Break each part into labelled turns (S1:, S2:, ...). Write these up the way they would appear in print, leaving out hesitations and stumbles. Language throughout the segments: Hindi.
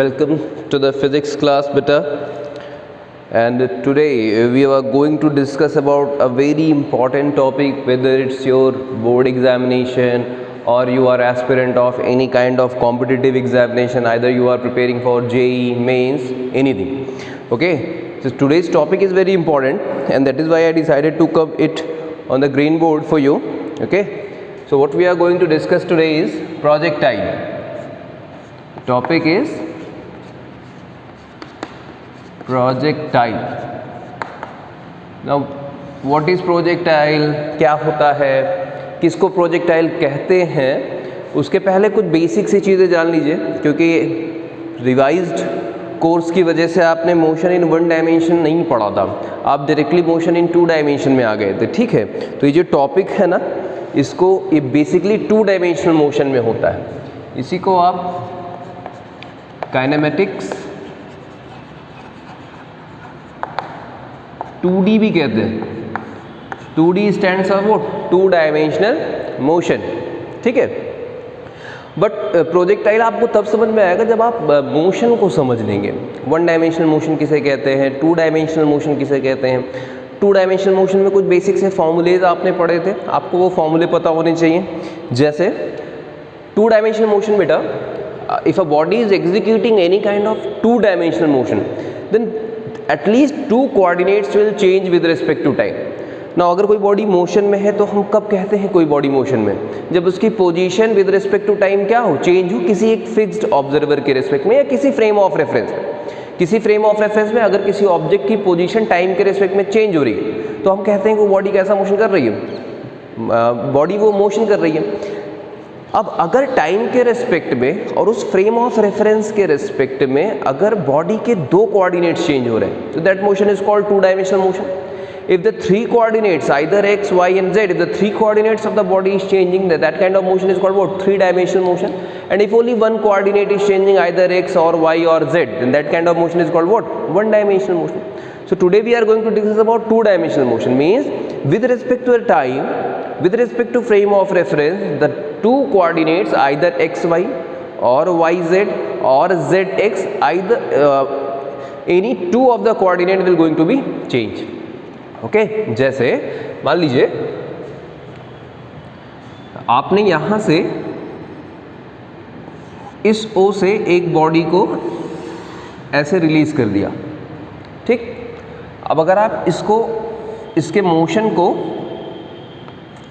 S1: welcome to the physics class beta, and today we are going to discuss about a very important topic, whether it's your board examination or you are aspirant of any kind of competitive examination, either you are preparing for JEE, mains, anything. Okay, so today's topic is very important, and that is why I decided to cover it on the green board for you. Okay, so what we are going to discuss today is projectile. Topic is projectile. Now what is projectile, क्या होता है, किसको projectile कहते हैं, उसके पहले कुछ बेसिक सी चीज़ें जान लीजिए, क्योंकि रिवाइज्ड कोर्स की वजह से आपने मोशन इन 1 डायमेंशन नहीं पढ़ा था, आप डायरेक्टली मोशन इन 2 डायमेंशन में आ गए थे. ठीक है, तो ये जो टॉपिक है ना, इसको ये बेसिकली 2 डायमेंशनल मोशन में होता है. इसी को आप काइनेमेटिक्स 2D भी कहते हैं. 2D stands for what? 2 dimensional motion. ठीक है, बट प्रोजेक्टाइल आपको तब समझ में आएगा जब आप मोशन को समझ लेंगे. 1 डायमेंशनल मोशन किसे कहते हैं, 2 डायमेंशनल मोशन किसे कहते हैं. 2 डायमेंशनल मोशन में कुछ बेसिक से फॉर्मूलेज आपने पढ़े थे, आपको वो फॉर्मूले पता होने चाहिए. जैसे 2 डायमेंशनल मोशन बेटा, if a body is executing any kind of 2 dimensional motion, then at least 2 coordinates will change with respect to time. Now अगर कोई बॉडी मोशन में है तो हम कब कहते हैं कोई बॉडी मोशन में? जब उसकी position with respect to time क्या हो, चेंज हो, किसी एक फिक्स्ड ऑब्जर्वर के रिस्पेक्ट में या किसी फ्रेम ऑफ रेफरेंस में. किसी फ्रेम ऑफ रेफरेंस में अगर किसी ऑब्जेक्ट की पोजीशन टाइम के रिस्पेक्ट में चेंज हो रही है तो हम कहते हैं कि वो बॉडी कैसा मोशन कर रही है, बॉडी वो मोशन कर रही है. अब अगर टाइम के रिस्पेक्ट में और उस फ्रेम ऑफ रेफरेंस के रिस्पेक्ट में अगर बॉडी के 2 कोऑर्डिनेट्स चेंज हो रहे हैं तो that motion is called 2 dimensional motion. If the 3 coordinates, either x, y and z, if the 3 coordinates of the body is changing, that kind of motion is called what? 3 dimensional motion. And if only 1 coordinate is changing, either x or y or z, then that kind of motion is called what? 1 dimensional motion. So today we are going to discuss about 2 dimensional motion. Means with respect to the time, with respect to frame of reference, the 2 coordinates, either x, y or y, z or z, x, either any 2 of the coordinate will going to be changed. Okay, जैसे मान लीजिए आपने यहां से इस O से एक बॉडी को ऐसे रिलीज कर दिया. ठीक, अब अगर आप इसको, इसके मोशन को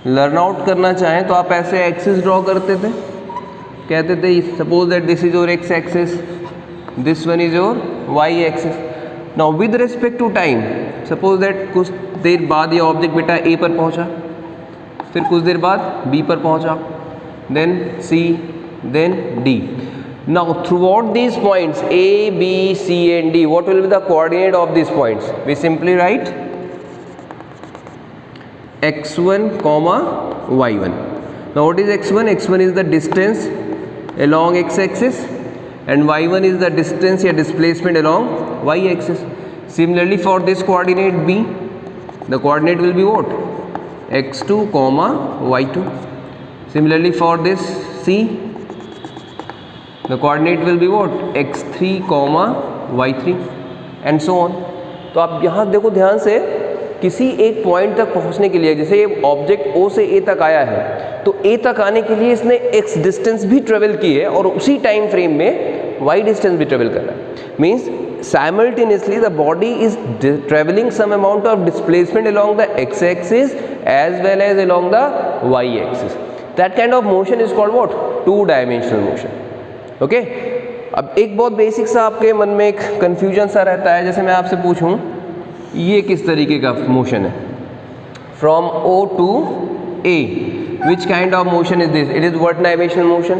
S1: लर्न आउट करना चाहें तो आप ऐसे एक्सिस ड्रॉ करते थे, कहते थे suppose that this is your X axis, this one is your Y axis. Now with respect to time, suppose that कुछ देर बाद ये ऑब्जेक्ट बेटा ए पर पहुंचा, फिर कुछ देर बाद बी पर पहुंचा, then C, then D. Now throughout these points A, B, C and D, what will be the coordinate of these points? We simply write x1, y1. Now what is x1? x1 is the distance along x-axis and y1 is the distance or displacement along y-axis. Similarly for this coordinate b, the coordinate will be what? x2, y2. Similarly for this c, the coordinate will be what? x3, y3 and so on. तो आप यहाँ देखो ध्यान से, किसी एक पॉइंट तक पहुंचने के लिए, जैसे ये ऑब्जेक्ट O से A तक आया है तो A तक आने के लिए इसने x डिस्टेंस भी ट्रेवल की है और उसी टाइम फ्रेम में y डिस्टेंस भी ट्रेवल कर रहा है. Means simultaneously the body is traveling some amount of displacement along the x-axis as well as along the y-axis. That kind of motion is called what? 2 dimensional motion. Okay, अब एक बहुत बेसिक सा आपके मन में एक कंफ्यूजन सा रहता है. जैसे मैं आपसे पूछूं ये किस तरीके का मोशन है, from O to A, which kind of motion is this? It is 1 dimensional motion,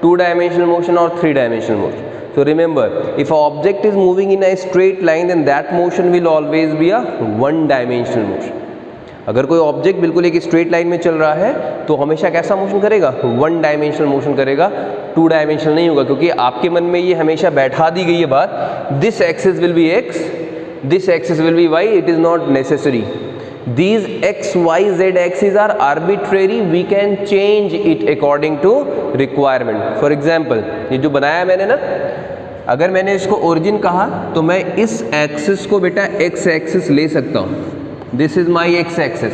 S1: 2 dimensional motion or 3 dimensional motion. So remember, if an object is moving in a straight line, then that motion will always be a 1 dimensional motion. अगर कोई ऑब्जेक्ट बिल्कुल एक स्ट्रेट लाइन में चल रहा है तो हमेशा कैसा मोशन करेगा? 1 डायमेंशनल मोशन करेगा, 2 डायमेंशनल नहीं होगा, क्योंकि आपके मन में ये हमेशा बैठा दी गई है बात, this axis will B x, this axis will be y. It is not necessary. These x, y, z axes are arbitrary. We can change it according to requirement. For example, ये जो बनाया मैंने ना, अगर मैंने इसको ओरिजिन कहा तो मैं इस एक्सिस को बेटा एक्स एक्सिस ले सकता हूँ. This is my X axis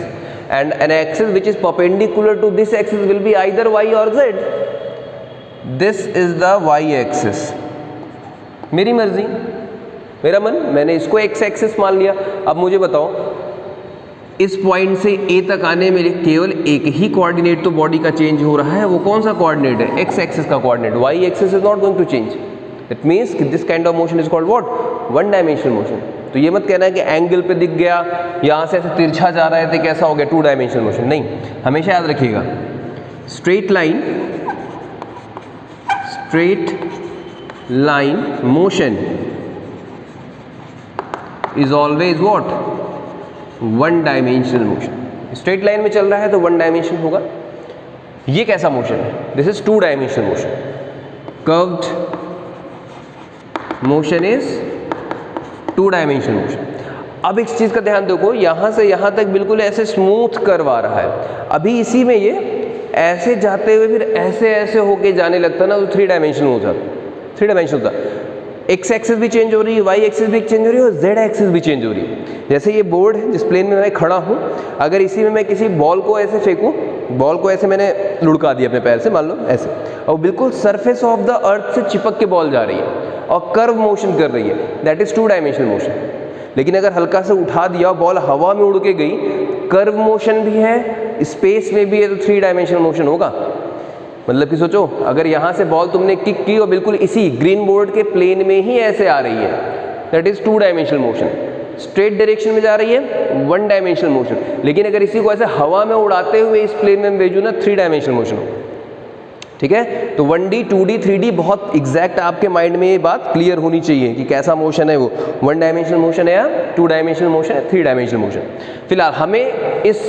S1: and an axis which is perpendicular to this axis will be either Y or Z. This is the Y axis. मेरी मर्जी, मेरा मन, मैंने इसको एक्स एक्सिस मान लिया. अब मुझे बताओ इस पॉइंट से ए तक आने में केवल एक ही कोऑर्डिनेट तो बॉडी का चेंज हो रहा है. वो कौन सा कोऑर्डिनेट है? एक्स एक्सिस का coordinate. Y axis is not going to change. It means this kind of motion is called what? One dimensional motion. तो ये मत कहना है कि एंगल पे दिख गया, यहाँ से ऐसे तिरछा जा रहा है तो कैसा हो गया टू डायमेंशनल मोशन. नहीं, हमेशा याद रखिएगा straight line motion is always what? One dimensional motion. Straight line में चल रहा है तो वन डायमेंशन होगा. ये कैसा मोशन है? This is to dimensional motion. Curved motion is to dimensional motion. अब एक चीज का ध्यान देखो, यहां से यहां तक बिल्कुल ऐसे स्मूथ कर्व आ रहा है. अभी इसी में ये ऐसे जाते हुए फिर ऐसे ऐसे होके जाने लगता ना, तो थ्री डायमेंशनल हो जाता. थ्री डायमेंशनल होता. एक्स एक्सिस भी चेंज हो रही है, वाई एक्सिस भी चेंज हो रही है और जेड एक्सिस भी चेंज हो रही है. जैसे ये बोर्ड है जिस प्लेन में मैं खड़ा हूँ, अगर इसी में मैं किसी बॉल को ऐसे फेंकूँ, बॉल को ऐसे मैंने लुढ़का दिया अपने पैर से, मान लो ऐसे, और बिल्कुल सरफेस ऑफ द अर्थ से चिपक के बॉल जा रही है और कर्व मोशन कर रही है, that is to dimensional motion. लेकिन अगर हल्का से उठा दिया, बॉल हवा में उड़ के गई, कर्व मोशन भी है, स्पेस में भी है, तो थ्री डायमेंशनल मोशन होगा. मतलब कि सोचो, अगर यहाँ से बॉल तुमने किक की और बिल्कुल इसी ग्रीन बोर्ड के प्लेन में ही ऐसे आ रही है, that is to dimensional motion. Straight direction में जा रही है, वन डायमेंशनल मोशन. लेकिन अगर इसी को ऐसे हवा में उड़ाते हुए इस प्लेन में भेजूँ ना, थ्री डायमेंशनल मोशन हो. ठीक है, तो 1D 2D 3D बहुत एग्जैक्ट आपके माइंड में ये बात क्लियर होनी चाहिए कि कैसा मोशन है वो, वन डायमेंशनल मोशन है या टू डायमेंशनल मोशन है, थ्री डायमेंशनल मोशन. फिलहाल हमें इस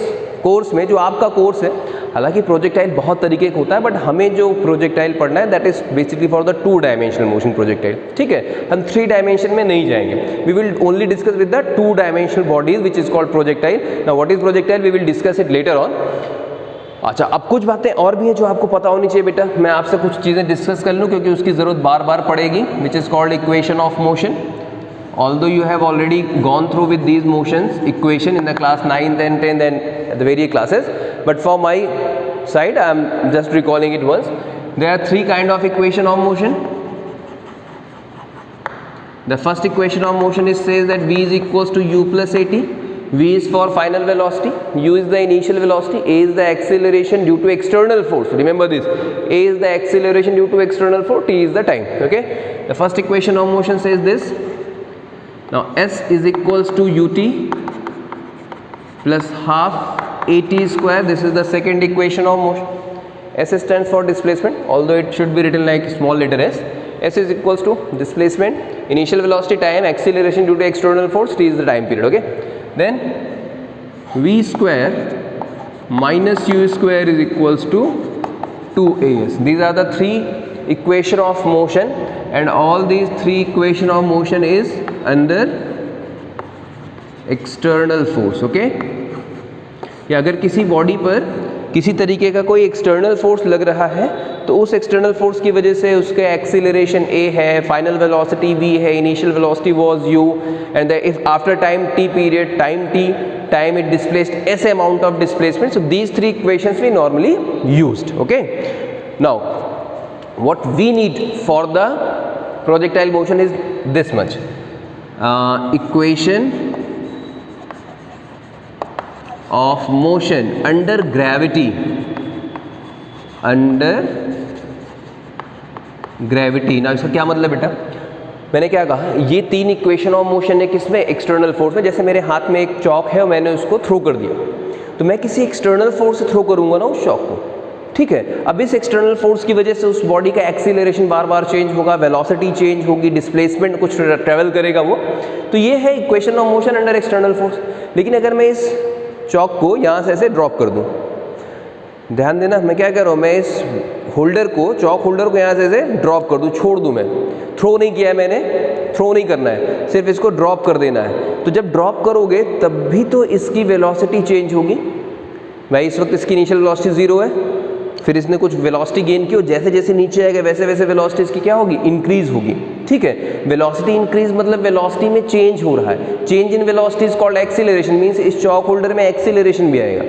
S1: कोर्स में, जो आपका कोर्स है, हालांकि प्रोजेक्टाइल बहुत तरीके का होता है, बट हमें जो प्रोजेक्टाइल पढ़ना है that is basically for the two dimensional motion projectile. ठीक है, हम थ्री डायमेंशन में नहीं जाएंगे. We will only discuss with the two dimensional bodies which is called projectile. Now what is projectile, we will discuss it later on. अच्छा, अब कुछ बातें और भी हैं जो आपको पता होनी चाहिए बेटा. मैं आपसे कुछ चीज़ें डिस्कस कर लूँ क्योंकि उसकी ज़रूरत बार बार पड़ेगी, which is called equation of motion. Although you have already gone through with these motions equation in the class 9th and 10th and the various classes, but for my side I am just recalling it once. There are three kind of equation of motion. The first equation of motion is says that v is equals to u plus at. V is for final velocity, u is the initial velocity, a is the acceleration due to external force. Remember this, a is the acceleration due to external force, t is the time. Okay, the first equation of motion says this. Now s is equals to ut plus half at square. This is the second equation of motion. S stands for displacement, although it should be written like small letter s. S is equals to displacement, initial velocity, time, acceleration due to external force, t is the time period. Okay, then v square minus u square is equals to 2as. These are the three equation of motion, and all these three equation of motion is under external force. Okay, या अगर किसी बॉडी पर किसी तरीके का कोई एक्सटर्नल फोर्स लग रहा है तो उस एक्सटर्नल फोर्स की वजह से उसके एक्सीलरेशन a है, फाइनल वेलोसिटी v है, initial velocity was u, and if after time t period, time it displaced s amount of displacement. So these three equations we normally used. Okay, now what we need for the projectile motion is this much. Equation of motion under gravity. ना इसका क्या मतलब बेटा? मैंने क्या कहा, ये तीन इक्वेशन ऑफ मोशन है किसमें? एक्सटर्नल फोर्स में. जैसे मेरे हाथ में एक चौक है और मैंने उसको थ्रो कर दिया, तो मैं किसी एक्सटर्नल फोर्स से थ्रो करूंगा ना उस चौक को. ठीक है, अब इस एक्सटर्नल फोर्स की वजह से उस बॉडी का एक्सीलरेशन बार बार चेंज होगा, वेलोसिटी चेंज होगी, डिस्प्लेसमेंट कुछ ट्रेवल करेगा वो. तो ये है equation of motion under external force. लेकिन अगर मैं इस चौक को यहाँ से ऐसे ड्रॉप कर दूँ, ध्यान देना मैं क्या कर रहा हूँ, मैं इस होल्डर को, चौक होल्डर को यहाँ से ऐसे ड्रॉप कर दूँ, छोड़ दूँ. मैं थ्रो नहीं किया है, मैंने थ्रो नहीं करना है, सिर्फ इसको ड्रॉप कर देना है. तो जब ड्रॉप करोगे तब भी तो इसकी वेलोसिटी चेंज होगी. भाई इस वक्त इसकी इनिशियल वेलोसिटी 0 है, फिर इसने कुछ वेलोसिटी गेन की और जैसे जैसे नीचे आएगा वैसे वैसे वेलोसिटी इसकी क्या होगी? इंक्रीज होगी. ठीक है। वेलोसिटी इंक्रीज मतलब वेलोसिटी में चेंज हो रहा है, change in velocity is called acceleration, means इस चॉक होल्डर में एक्सीलरेशन भी आएगा,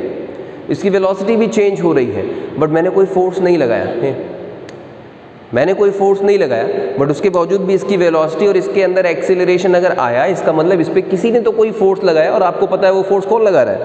S1: इसकी वेलोसिटी भी चेंज हो रही है, बट मैंने कोई फोर्स नहीं लगाया है, मैंने कोई फोर्स नहीं लगाया, बट उसके बावजूद भी इसकी वेलोसिटी और इसके अंदर एक्सीलरेशन अगर आया, इसका मतलब इस पर किसी ने तो कोई फोर्स लगाया, और आपको पता है वो फोर्स कौन लगा रहा है,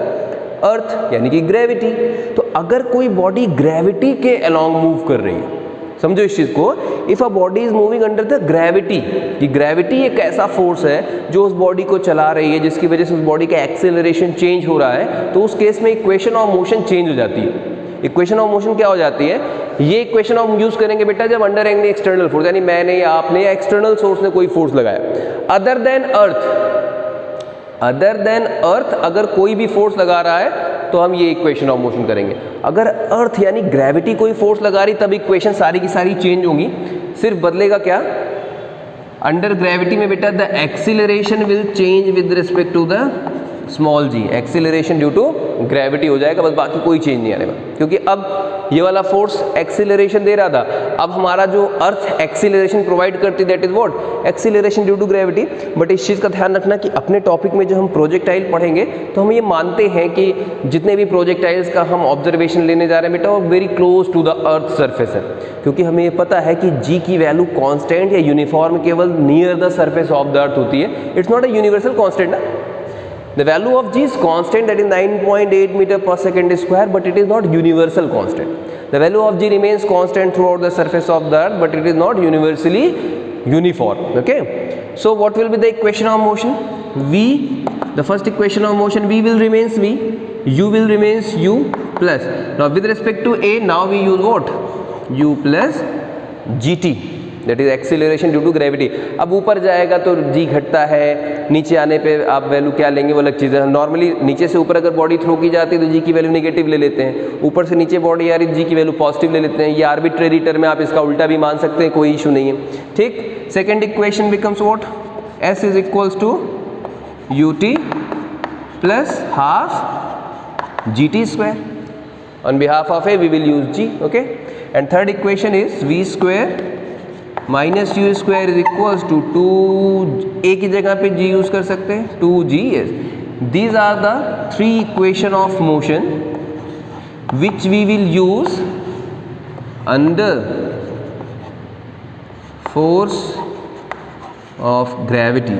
S1: अर्थ यानी कि ग्रेविटी। तो अगर कोई बॉडी ग्रेविटी के अलोंग मूव कर रही है, समझो इस चीज को, if a body is moving under the gravity, कि ग्रेविटी एक ऐसा फोर्स है जो उस बॉडी को चला रही है, जिसकी वजह से उस बॉडी का एक्सेलरेशन चेंज हो रहा है, तो उस केस में इक्वेशन ऑफ मोशन चेंज हो जाती है। इक्वेशन ऑफ मोशन क्या हो जाती है, ये इक्वेशन हम यूज करेंगे बेटा जब अंडर एनी एक्सटर्नल फोर्स, यानी मैंने या आपने या एक्सटर्नल सोर्स ने कोई फोर्स लगाया अदर देन अर्थ, अगर कोई भी फोर्स लगा रहा है तो हम ये इक्वेशन ऑफ मोशन करेंगे। अगर अर्थ यानी ग्रेविटी कोई फोर्स लगा रही, तब इक्वेशन सारी की सारी चेंज होंगी, सिर्फ बदलेगा क्या, अंडर ग्रेविटी में बेटा the acceleration will change with respect to the small G, acceleration due to gravity हो जाएगा, बस बाकी कोई चेंज नहीं आने वाला, क्योंकि अब ये वाला फोर्स एक्सीलरेशन दे रहा था, अब हमारा जो अर्थ एक्सीलरेशन प्रोवाइड करती that is what, acceleration due to gravity. But इस चीज़ का ध्यान रखना कि अपने टॉपिक में जो हम प्रोजेक्टाइल पढ़ेंगे तो हम ये मानते हैं कि जितने भी प्रोजेक्टाइल्स का हम ऑब्जर्वेशन लेने जा रहे हैं बेटा वो very close to the earth surface है, क्योंकि हमें ये पता है कि जी की वैल्यू कांस्टेंट या यूनिफॉर्म केवल near the surface of the earth होती है, it's not a universal constant ना। The value of g is constant, that is 9.8 meter per second square, but it is not universal constant. The value of g remains constant throughout the surface of the earth, but it is not universally uniform. Okay. So what will be the equation of motion? V, the first equation of motion, V will remains V, U will remains U plus. Now with respect to A, now we use what? U plus GT. That is acceleration due to gravity. अब ऊपर जाएगा तो जी घटता है, नीचे आने पे आप वैल्यू क्या लेंगे वो अलग चीज़ है। नॉर्मली नीचे से ऊपर अगर बॉडी थ्रो की जाती है तो जी की वैल्यू नेगेटिव ले लेते हैं, ऊपर से नीचे बॉडी आ रही जी की वैल्यू पॉजिटिव ले लेते हैं। ये आर्बिट्रेरी टर्म है, आप इसका उल्टा भी मान सकते हैं, कोई इशू नहीं है। ठीक, second equation becomes what, S is equals to U T plus half G T square, on behalf of A we will use G. Okay, and third equation is V square minus you square is equals to 2, A की जगह पे जी यूज कर सकते हैं, 2g। Yes, these are the three equation of motion which we will use under force of gravity.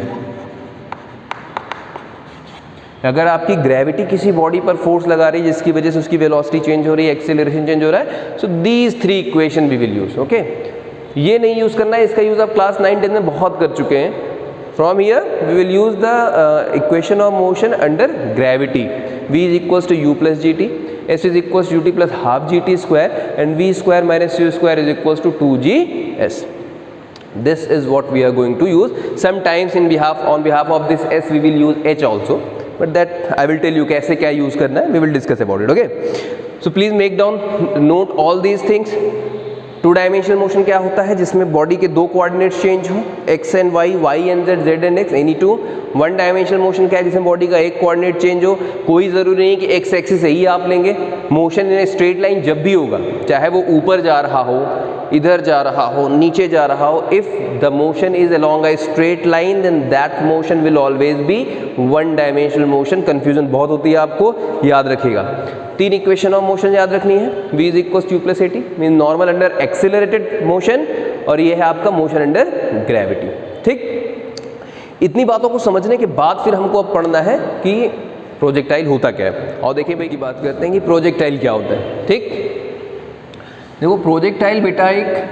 S1: अगर आपकी ग्रेविटी किसी बॉडी पर फोर्स लगा रही है जिसकी वजह से उसकी वेलोसिटी चेंज हो रही है, एक्सेलरेशन चेंज हो रहा है, so these three equation we will use. Okay, ये नहीं यूज करना है, इसका यूज आप क्लास 9-10 में बहुत कर चुके हैं। From here we will use the equation of motion under gravity. v is equals to u plus g t, s is equals to U T plus half G T square, and v square minus you square is equals to 2g(s). This is what we are going to use. Sometimes on behalf of this s we will use h also, but that I will tell you कैसे क्या use करना है, we will discuss about it. Okay, so please make down, note all these things. Two dimensional motion क्या होता है, जिसमें बॉडी के दो कोऑर्डिनेट्स चेंज हो, x and y, y and z, z and x, any two. One dimensional motion क्या है, जिसमें बॉडी का एक कोऑर्डिनेट चेंज हो, कोई ज़रूरी नहीं कि एक्स एक्सिस से ही आप लेंगे। मोशन इन स्ट्रेट लाइन जब भी होगा, चाहे वो ऊपर जा रहा हो, इधर जा रहा हो, नीचे जा रहा हो, if the motion is along a straight line then that motion will always be one dimensional motion. Confusion बहुत होती है, आपको याद रखिएगा। तीन इक्वेशन ऑफ मोशन याद रखनी है, v is equals two plus A T, mean normal under accelerated motion, और ये है आपका मोशन अंडर ग्रेविटी। ठीक, इतनी बातों को समझने के बाद फिर हमको अब पढ़ना है कि प्रोजेक्टाइल होता क्या है। और देखिए भाई की बात करते हैं कि प्रोजेक्टाइल क्या होता है। ठीक, देखो प्रोजेक्टाइल बेटा एक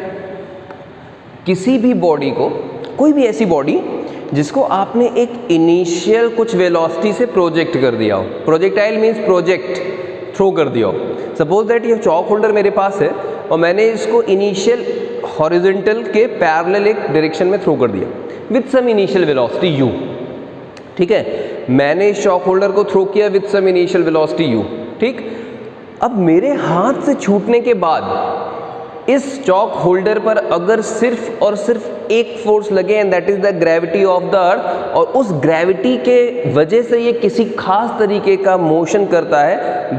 S1: किसी भी बॉडी को, कोई भी ऐसी बॉडी जिसको आपने एक इनिशियल कुछ वेलोसिटी से प्रोजेक्ट कर दिया हो। प्रोजेक्टाइल मीन्स प्रोजेक्ट, थ्रो कर दिया हो। सपोज दैट ये चॉक होल्डर मेरे पास है और मैंने इसको इनिशियल हॉरिजॉन्टल के पैरेलल एक डायरेक्शन में थ्रो कर दिया with some initial velocity u। ठीक है, मैंने इस चॉक होल्डर को थ्रो किया with some initial velocity u। ठीक, अब मेरे हाथ से छूटने के बाद इस चॉक होल्डर पर अगर सिर्फ और सिर्फ एक फोर्स लगे, and that is the gravity of the अर्थ, और उस ग्रेविटी के वजह से ये किसी खास तरीके का मोशन करता है,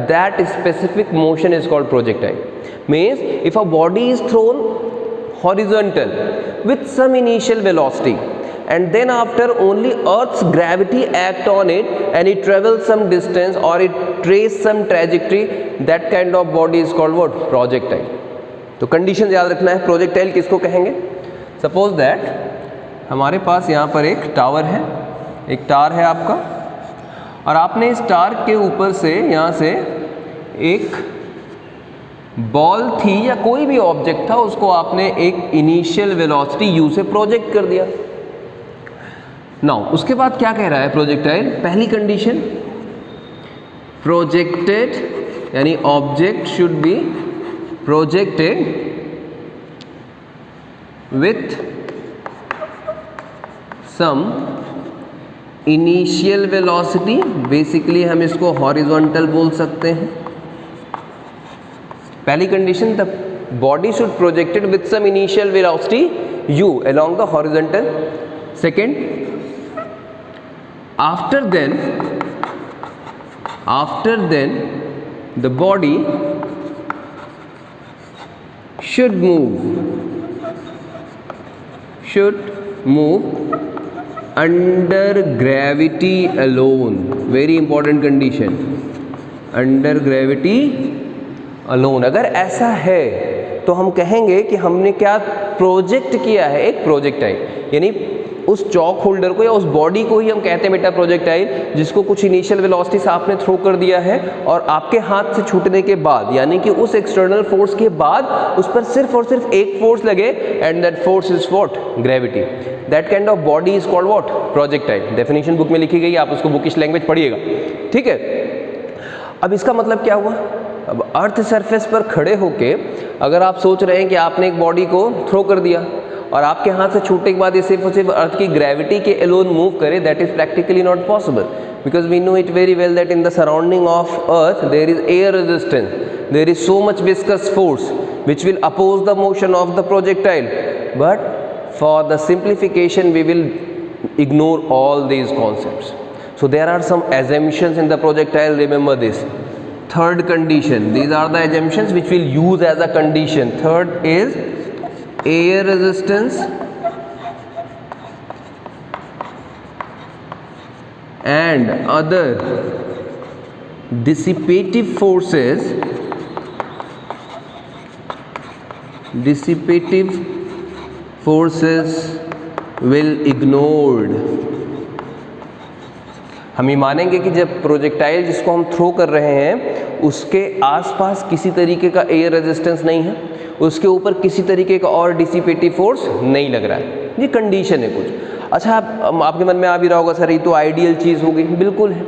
S1: that specific motion is called projectile. Means if a body is throne horizontal, with some initial velocity, and then after only Earth's gravity act on it and it travels some distance or it trace some trajectory, that kind of body is called what? Projectile. तो कंडीशन याद रखना है, प्रोजेक्टाइल किसको कहेंगे? सपोज दैट हमारे पास यहाँ पर एक टावर है, एक टार है आपका, और आपने इस टार के ऊपर से यहाँ से एक बॉल थी या कोई भी ऑब्जेक्ट था, उसको आपने एक इनिशियल वेलोसिटी u से प्रोजेक्ट कर दिया। नाउ उसके बाद क्या कह रहा है प्रोजेक्टाइल? पहली कंडीशन, प्रोजेक्टेड यानी object should be projected with some initial velocity, basically हम इसको हॉरिजॉन्टल बोल सकते हैं। पहली condition, the body should projected with some initial velocity u along the horizontal. Second, after then the body should move under gravity alone. Very important condition, under gravity alone. अगर ऐसा है तो हम कहेंगे कि हमने क्या प्रोजेक्ट किया है, एक प्रोजेक्टाइल, यानी उस चॉक होल्डर को या उस बॉडी को ही हम कहते हैं बेटा प्रोजेक्टाइल, जिसको कुछ इनिशियल वेलोसिटी से आपने थ्रो कर दिया है और आपके हाथ से छूटने के बाद, यानी कि उस एक्सटर्नल फोर्स के बाद उस पर सिर्फ और सिर्फ एक फोर्स लगे, and that force is what? Gravity. That kind of body is called what? Projectile. Definition book में लिखी गई, आप उसको बुकिश लैंग्वेज पढ़िएगा, ठीक है। अब इसका मतलब क्या हुआ? अब अर्थ सरफेस पर खड़े होके अगर आप सोच रहे हैं कि आपने एक बॉडी को थ्रो कर दिया और आपके हाथ से छूटने के बाद ये सिर्फ और सिर्फ अर्थ की ग्रेविटी के एलोन मूव करे, that is practically not possible, because we know it very well that in the surrounding of earth there is air resistance, there is so much viscous force which will oppose the motion of the projectile, but for the simplification we will ignore all these concepts. So there are some assumptions in the projectile, remember this. Third condition, these are the assumptions which we'll use as a condition. Third is air resistance and other dissipative forces will ignored. हम ये मानेंगे कि जब प्रोजेक्टाइल जिसको हम थ्रो कर रहे हैं उसके आसपास किसी तरीके का एयर रेजिस्टेंस नहीं है, उसके ऊपर किसी तरीके का और डिसिपेटिव फोर्स नहीं लग रहा है, ये कंडीशन है कुछ। अच्छा, आपके मन में आ भी रहा होगा सर ये तो आइडियल चीज़ हो गई, बिल्कुल है,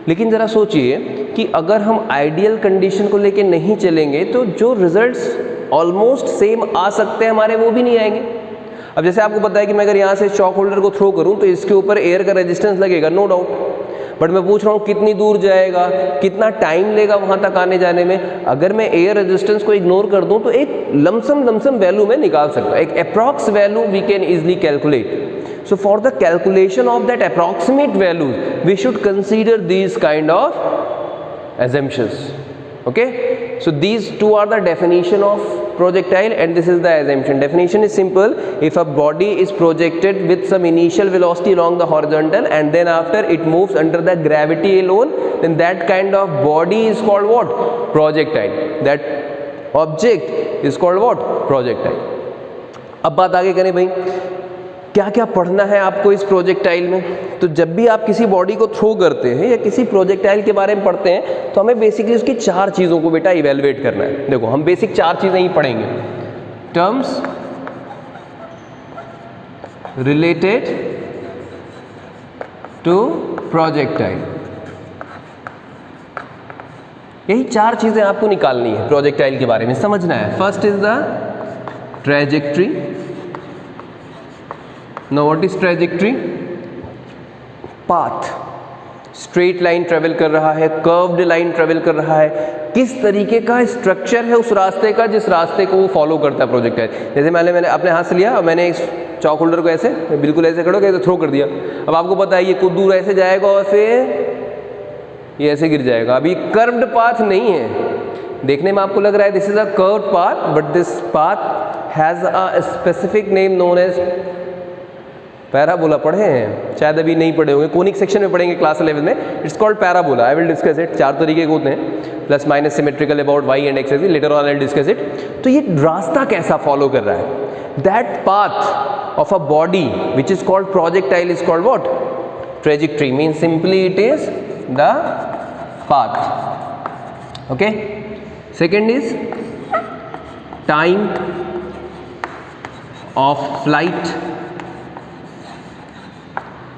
S1: लेकिन ज़रा सोचिए कि अगर हम आइडियल कंडीशन को लेके नहीं चलेंगे तो जो रिजल्ट्स ऑलमोस्ट सेम आ सकते हैं हमारे, वो भी नहीं आएंगे। अब जैसे आपको पता है कि मैं अगर यहाँ से चॉक होल्डर को थ्रो करूँ तो इसके ऊपर एयर का रेजिस्टेंस लगेगा, नो डाउट, बट मैं पूछ रहा हूँ कितनी दूर जाएगा, कितना टाइम लेगा वहाँ तक आने जाने में। अगर मैं एयर रेजिस्टेंस को इग्नोर कर दूँ तो एक लमसम वैल्यू में निकाल सकता हूँ, एक approx value we can easily calculate. So for the calculation of that approximate values we should consider these kind of assumptions. Okay, so these two are the definition of projectile and this is the assumption. Definition is simple: if a body is projected with some initial velocity along the horizontal and then after it moves under the gravity alone, then that kind of body is called what? Projectile. That object is called what? Projectile. अब बात आगे करें भाई, क्या क्या पढ़ना है आपको इस प्रोजेक्टाइल में। तो जब भी आप किसी बॉडी को थ्रो करते हैं या किसी प्रोजेक्टाइल के बारे में पढ़ते हैं तो हमें बेसिकली उसकी चार चीज़ों को बेटा इवेलुएट करना है। देखो हम बेसिक चार चीज़ें ही पढ़ेंगे। टर्म्स रिलेटेड टू प्रोजेक्टाइल, यही चार चीज़ें आपको निकालनी है प्रोजेक्टाइल के बारे में, समझना है। First is the trajectory. Now what is trajectory? Path, straight line travel कर रहा है, कर्व्ड लाइन ट्रेवल कर रहा है, किस तरीके का स्ट्रक्चर है उस रास्ते का जिस रास्ते को वो फॉलो करता है प्रोजेक्टाइल। जैसे मैंने अपने हाथ से लिया और मैंने इस चॉक होल्डर को ऐसे बिल्कुल ऐसे खड़ो के थ्रो कर दिया। अब आपको पता है ये कुछ दूर ऐसे जाएगा और फिर ये ऐसे गिर जाएगा। अभी कर्व्ड पाथ नहीं है, देखने में आपको लग रहा है this is a curved path, but this path has a specific name known as parabola. पढ़े हैं शायद, अभी नहीं पढ़े होंगे, कोनिक सेक्शन में पढ़ेंगे क्लास 11 में। It's called parabola, I will discuss it. 4 तरीके के होते हैं, plus minus symmetrical about y and x, later on I will discuss it. तो ये रास्ता कैसा फॉलो कर रहा है? That path of a body which is called projectile is called what? Trajectory. Mean simply it is the path. Okay, second is time of flight.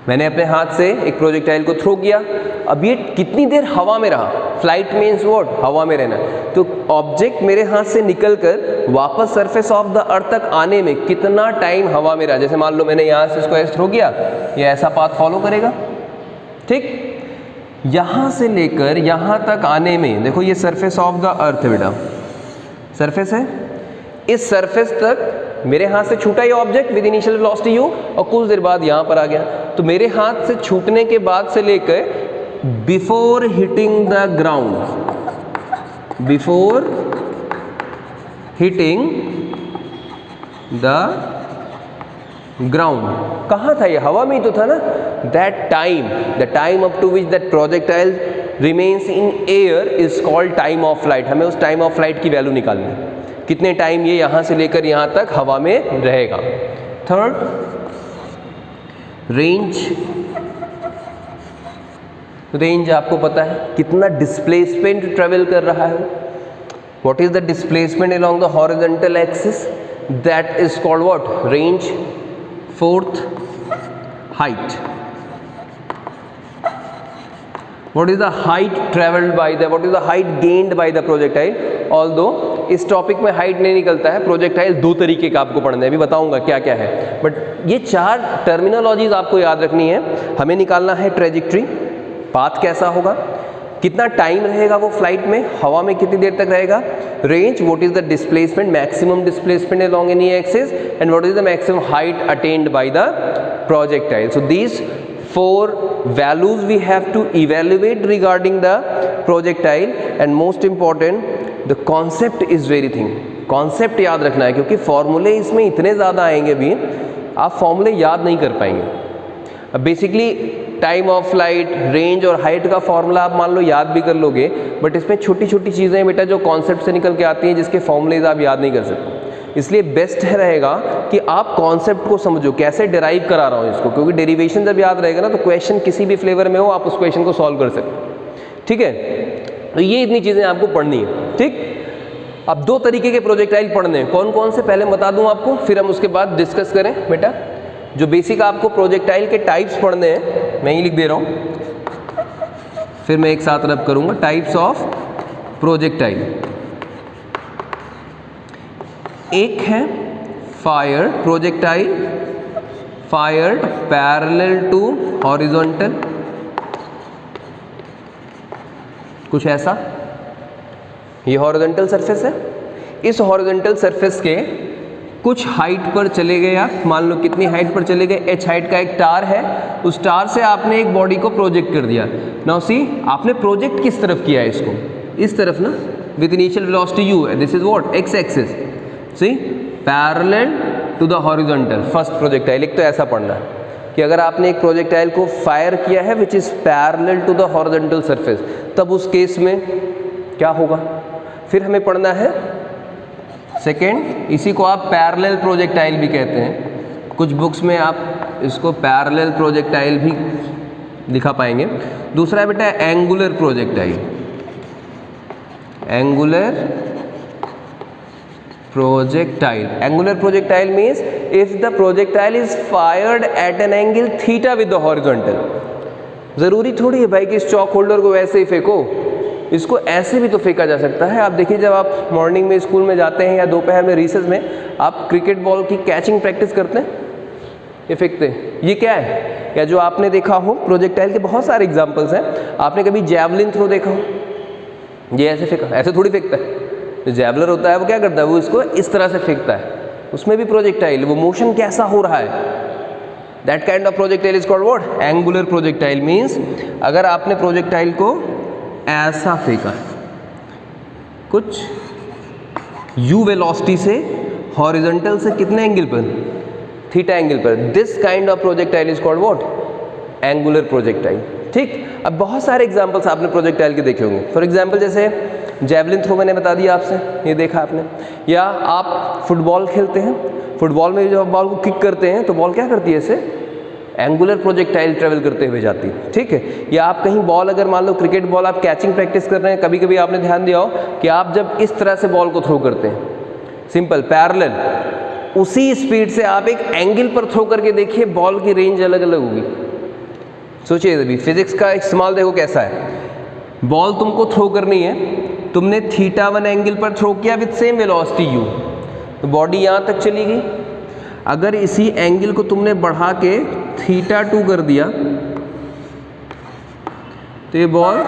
S1: मैंने अपने हाथ से एक प्रोजेक्टाइल को थ्रो किया, अब ये कितनी देर हवा में रहा? Flight means what? हवा में रहना। तो ऑब्जेक्ट मेरे हाथ से निकलकर वापस सरफेस ऑफ द अर्थ तक आने में कितना टाइम हवा में रहा? जैसे मान लो मैंने यहाँ से इसको ऐसे थ्रो किया, ये ऐसा पाथ फॉलो करेगा, ठीक। यहाँ से लेकर यहाँ तक आने में, देखो ये सरफेस ऑफ द अर्थ है बेटा, सरफेस है, इस सरफेस तक मेरे हाथ से छूटा ये object with initial velocity u, और कुछ देर बाद यहाँ पर आ गया। तो मेरे हाथ से छूटने के बाद से लेकर before hitting the ground, before hitting the ground, कहाँ था ये? हवा में ही तो था ना। That time, the time up to which that projectile remains in air is called time of flight. हमें उस टाइम ऑफ फ्लाइट की वैल्यू निकालनी है, कितने टाइम ये यहाँ से लेकर यहाँ तक हवा में रहेगा। Third, range. रेंज आपको पता है कितना डिस्प्लेसमेंट ट्रेवल कर रहा है। What is the displacement along the horizontal axis? That is called what? Range. Fourth, height. What is the height traveled by the, what is the height gained by the projectile? Although इस टॉपिक में हाइट नहीं निकलता है, प्रोजेक्टाइल 2 तरीके का आपको पढ़ना है, अभी बताऊंगा क्या क्या है, बट ये 4 टर्मिनोलॉजीज आपको याद रखनी है। हमें निकालना है ट्रेजेक्ट्री, पाथ कैसा होगा, कितना टाइम रहेगा वो फ्लाइट में, हवा में कितनी देर तक रहेगा, range, what is the displacement, maximum displacement along any axis, and what is the maximum height attend by the projectile. So these 4 values we have to evaluate regarding the projectile, and most important the concept is very thing। concept याद रखना है, क्योंकि फॉर्मूले इसमें इतने ज़्यादा आएंगे भी आप फॉर्मूले याद नहीं कर पाएंगे। अब basically time of flight, range और हाइट का फॉर्मूला आप मान लो याद भी कर लोगे, बट इसमें छोटी छोटी चीज़ें बेटा जो कॉन्सेप्ट से निकल के आती हैं, जिसके फॉर्मूलेज आप याद नहीं कर सकते। इसलिए बेस्ट रहेगा कि आप कॉन्सेप्ट को समझो, कैसे डिराइव करा रहा हूँ इसको, क्योंकि डेरिवेशन जब याद रहेगा ना तो क्वेश्चन किसी भी फ्लेवर में हो आप उस क्वेश्चन को सॉल्व कर सकते, ठीक है। तो ये इतनी चीज़ें आपको पढ़नी है, ठीक। अब 2 तरीके के प्रोजेक्टाइल पढ़ने हैं, कौन कौन से पहले बता दूं आपको, फिर हम उसके बाद डिस्कस करें। बेटा जो बेसिक आपको प्रोजेक्टाइल के टाइप्स पढ़ने हैं, मैं ही लिख दे रहा हूँ, फिर मैं एक साथ रब करूँगा। टाइप्स ऑफ प्रोजेक्टाइल, एक है fire projectile, fired parallel to horizontal, कुछ ऐसा। ये हॉरिजॉन्टल सरफेस है, इस हॉरिजॉन्टल सरफेस के कुछ हाइट पर चले गए आप, मान लो कितनी हाइट पर चले गए, h हाइट का एक टार है, उस टार से आपने एक बॉडी को प्रोजेक्ट कर दिया। नाउ सी, आपने प्रोजेक्ट किस तरफ किया है इसको? इस तरफ ना, with initial velocity u, this is what? x axis. See, parallel to the horizontal, first projectile. एक तो ऐसा पढ़ना है कि अगर आपने एक प्रोजेक्टाइल को फायर किया है which is parallel to the horizontal surface, तब उस केस में क्या होगा। फिर हमें पढ़ना है सेकेंड, इसी को आप पैरेलल प्रोजेक्टाइल भी कहते हैं, कुछ बुक्स में आप इसको पैरेलल प्रोजेक्टाइल भी दिखा पाएंगे। दूसरा है बेटा angular projectile, angular projectile। Angular projectile means if the projectile is fired at an angle theta with the horizontal। ज़रूरी थोड़ी है भाई कि इस चॉक होल्डर को वैसे ही फेंको, इसको ऐसे भी तो फेंका जा सकता है। आप देखिए जब आप मॉर्निंग में स्कूल में जाते हैं या दोपहर में रिसेस में आप क्रिकेट बॉल की कैचिंग प्रैक्टिस करते हैं, ये फेंकते हैं, ये क्या है? या जो आपने देखा हो प्रोजेक्टाइल के बहुत सारे एग्जाम्पल्स हैं, आपने कभी जैवलिन थ्रो देखा हो, ये ऐसे फेंका, ऐसे थोड़ी फेंकता है। जो जैवलर होता है वो क्या करता है, वो इसको इस तरह से फेंकता है, उसमें भी प्रोजेक्टाइल, वो मोशन कैसा हो रहा है, that kind of projectile is called what? Angular projectile. Means अगर आपने प्रोजेक्टाइल को ऐसा फेंका है कुछ u वेलोसिटी से हॉरिजॉन्टल से कितने एंगल पर, थीटा एंगल पर। This kind of projectile is called what, angular projectile. ठीक, अब बहुत सारे एग्जांपल्स आपने प्रोजेक्टाइल के देखे होंगे। फॉर एग्जांपल जैसे जैवलिन थ्रो मैंने बता दिया आपसे, ये देखा आपने। या आप फुटबॉल खेलते हैं, फुटबॉल में जब बॉल को किक करते हैं तो बॉल क्या करती है, ऐसे एंगुलर प्रोजेक्टाइल ट्रेवल करते हुए जाती है। ठीक है, या आप कहीं बॉल, अगर मान लो क्रिकेट बॉल आप कैचिंग प्रैक्टिस कर रहे हैं, कभी कभी आपने ध्यान दिया हो कि आप जब इस तरह से बॉल को थ्रो करते हैं, सिंपल पैरेलल, उसी स्पीड से आप एक एंगल पर थ्रो करके देखिए, बॉल की रेंज अलग अलग होगी। सोचिए अभी फिजिक्स का इस्तेमाल देखो कैसा है। बॉल तुमको थ्रो करनी है, तुमने θ1 एंगल पर थ्रो किया विद सेम वेलोसिटी u, तो बॉडी यहाँ तक चली गई। अगर इसी एंगल को तुमने बढ़ा के θ2 कर दिया तो ये बॉल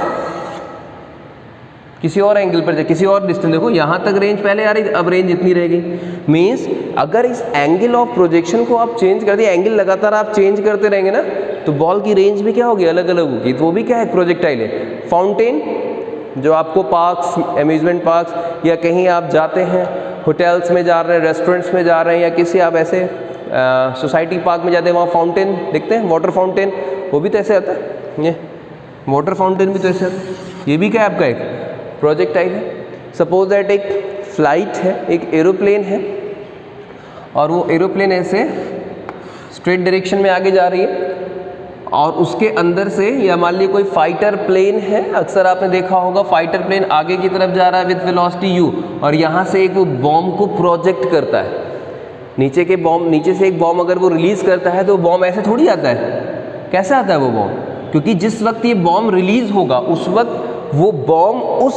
S1: किसी और एंगल पर जाए, किसी और डिस्टेंस, देखो यहाँ तक रेंज पहले आ रही, अब रेंज इतनी रह गई। मीन्स अगर इस एंगल ऑफ प्रोजेक्शन को आप चेंज कर दिए, एंगल लगातार आप चेंज करते रहेंगे ना, तो बॉल की रेंज भी क्या होगी, अलग अलग होगी। तो वो भी क्या है, प्रोजेक्टाइल है। फाउंटेन, जो आपको पार्क्स, अम्यूजमेंट पार्क्स, या कहीं आप जाते हैं, होटल्स में जा रहे हैं, रेस्टोरेंट्स में जा रहे हैं, या किसी आप ऐसे सोसाइटी पार्क में जाते हैं, वहाँ फाउंटेन देखते हैं, वाटर फाउंटेन, वो भी तो ऐसे आता है। ये वाटर फाउंटेन भी तो ऐसे आता है, ये भी क्या है आपका एक प्रोजेक्टाइल है। सपोज दैट एक फ्लाइट है, एक एरोप्लेन है, और वो एरोप्लेन ऐसे स्ट्रेट डायरेक्शन में आगे जा रही है, और उसके अंदर से, या मान लीजिए कोई फाइटर प्लेन है, अक्सर आपने देखा होगा फाइटर प्लेन आगे की तरफ जा रहा है विद वेलोसिटी u, और यहाँ से एक वो बॉम्ब को प्रोजेक्ट करता है। नीचे के बॉम्ब, नीचे से एक बॉम्ब अगर वो रिलीज करता है तो बॉम्ब ऐसे थोड़ी आता है। कैसे आता है वो बॉम्ब, क्योंकि जिस वक्त ये बॉम्ब रिलीज होगा उस वक्त वो बॉम्ब उस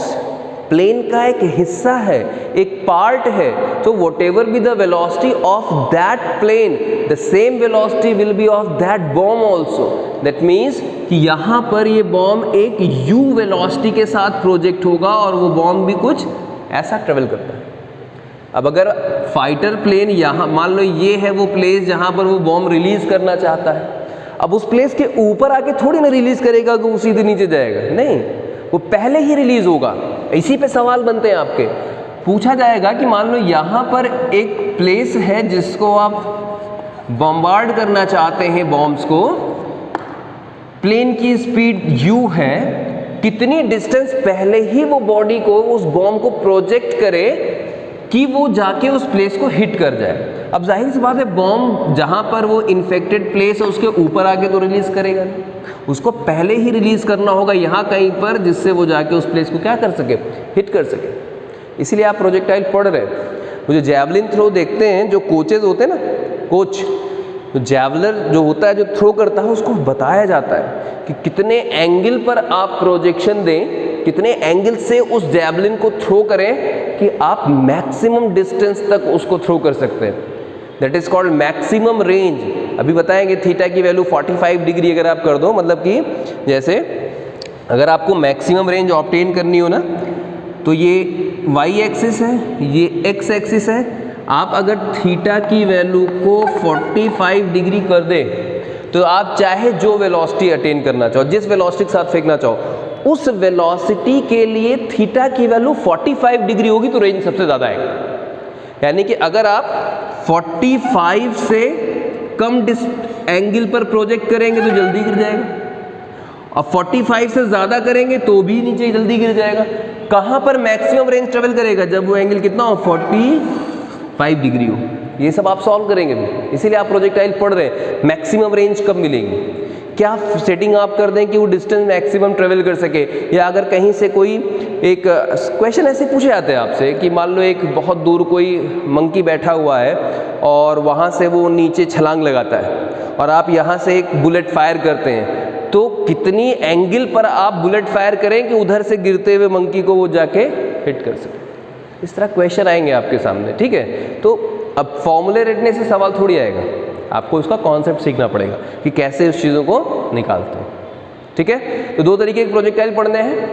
S1: प्लेन का एक हिस्सा है, एक पार्ट है। तो whatever be the velocity of that plane, the same velocity will be of that bomb also. That means कि यहाँ पर ये बॉम्ब एक u वेलोसिटी के साथ प्रोजेक्ट होगा, और वो बॉम्ब भी कुछ ऐसा ट्रेवल करता है। अब अगर फाइटर प्लेन यहाँ, मान लो ये है वो प्लेस जहाँ पर वो बॉम्ब रिलीज करना चाहता है, अब उस प्लेस के ऊपर आके थोड़ी ना रिलीज करेगा कि वो सीधे नीचे जाएगा, नहीं, वो पहले ही रिलीज होगा। इसी पे सवाल बनते हैं आपके, पूछा जाएगा कि मान लो यहाँ पर एक प्लेस है जिसको आप बॉम्बार्ड करना चाहते हैं, बॉम्ब्स को, प्लेन की स्पीड u है, कितनी डिस्टेंस पहले ही वो बॉडी को, उस बॉम्ब को प्रोजेक्ट करे कि वो जाके उस प्लेस को हिट कर जाए। अब जाहिर सी बात है, बॉम्ब जहाँ पर वो इन्फेक्टेड प्लेस है उसके ऊपर आके तो रिलीज करेगा नहीं, उसको पहले ही रिलीज करना होगा यहाँ कहीं पर, जिससे वो जाके उस प्लेस को क्या कर सके, हिट कर सके। इसीलिए आप प्रोजेक्टाइल पढ़ रहे हैं। वो जो जैवलिन थ्रो देखते हैं, जो कोचेज होते हैं ना, कोच, तो जैवलर जो होता है, जो थ्रो करता है, उसको बताया जाता है कि कितने एंगल पर आप प्रोजेक्शन दें, कितने एंगल से उस जैवलिन को थ्रो करें कि आप मैक्सिमम डिस्टेंस तक उसको थ्रो कर सकते हैं। That is called maximum range. अभी बताएंगे थीटा की वैल्यू 45 डिग्री अगर आप कर दो, मतलब कि जैसे अगर आपको मैक्सिमम रेंज ऑब्टेन करनी हो ना, तो ये y एक्सिस है, ये x एक्सिस है। आप अगर थीटा की वैल्यू को 45 डिग्री कर दें तो आप चाहे जो वेलोसिटी अटेन करना चाहो, जिस वेलोसिटी के साथ फेंकना चाहो, उस वेलोसिटी के लिए थीटा की वैल्यू 45 डिग्री होगी तो रेंज सबसे ज़्यादा आएगा। यानी कि अगर आप 45 से कम एंगल पर प्रोजेक्ट करेंगे तो जल्दी गिर जाएगा, और 45 से ज़्यादा करेंगे तो भी नीचे जल्दी गिर जाएगा। कहाँ पर मैक्सिमम रेंज ट्रेवल करेगा, जब वो एंगल कितना हो, 45 डिग्री हो। ये सब आप सॉल्व करेंगे भी, इसीलिए आप प्रोजेक्टाइल पढ़ रहे हैं। मैक्सिमम रेंज कब मिलेगी, क्या सेटिंग आप कर दें कि वो डिस्टेंस मैक्सिमम ट्रेवल कर सके। या अगर कहीं से कोई एक क्वेश्चन ऐसे पूछे जाते हैं आपसे कि मान लो एक बहुत दूर कोई मंकी बैठा हुआ है और वहाँ से वो नीचे छलांग लगाता है, और आप यहाँ से एक बुलेट फायर करते हैं, तो कितनी एंगल पर आप बुलेट फायर करें कि उधर से गिरते हुए मंकी को वो जाके हिट कर सके। इस तरह क्वेश्चन आएंगे आपके सामने, ठीक है। तो अब फॉर्मूले रटने से सवाल थोड़ी आएगा, आपको उसका कॉन्सेप्ट सीखना पड़ेगा कि कैसे उस चीज़ों को निकालते हैं, ठीक है। तो दो तरीके के प्रोजेक्टाइल पढ़ने हैं,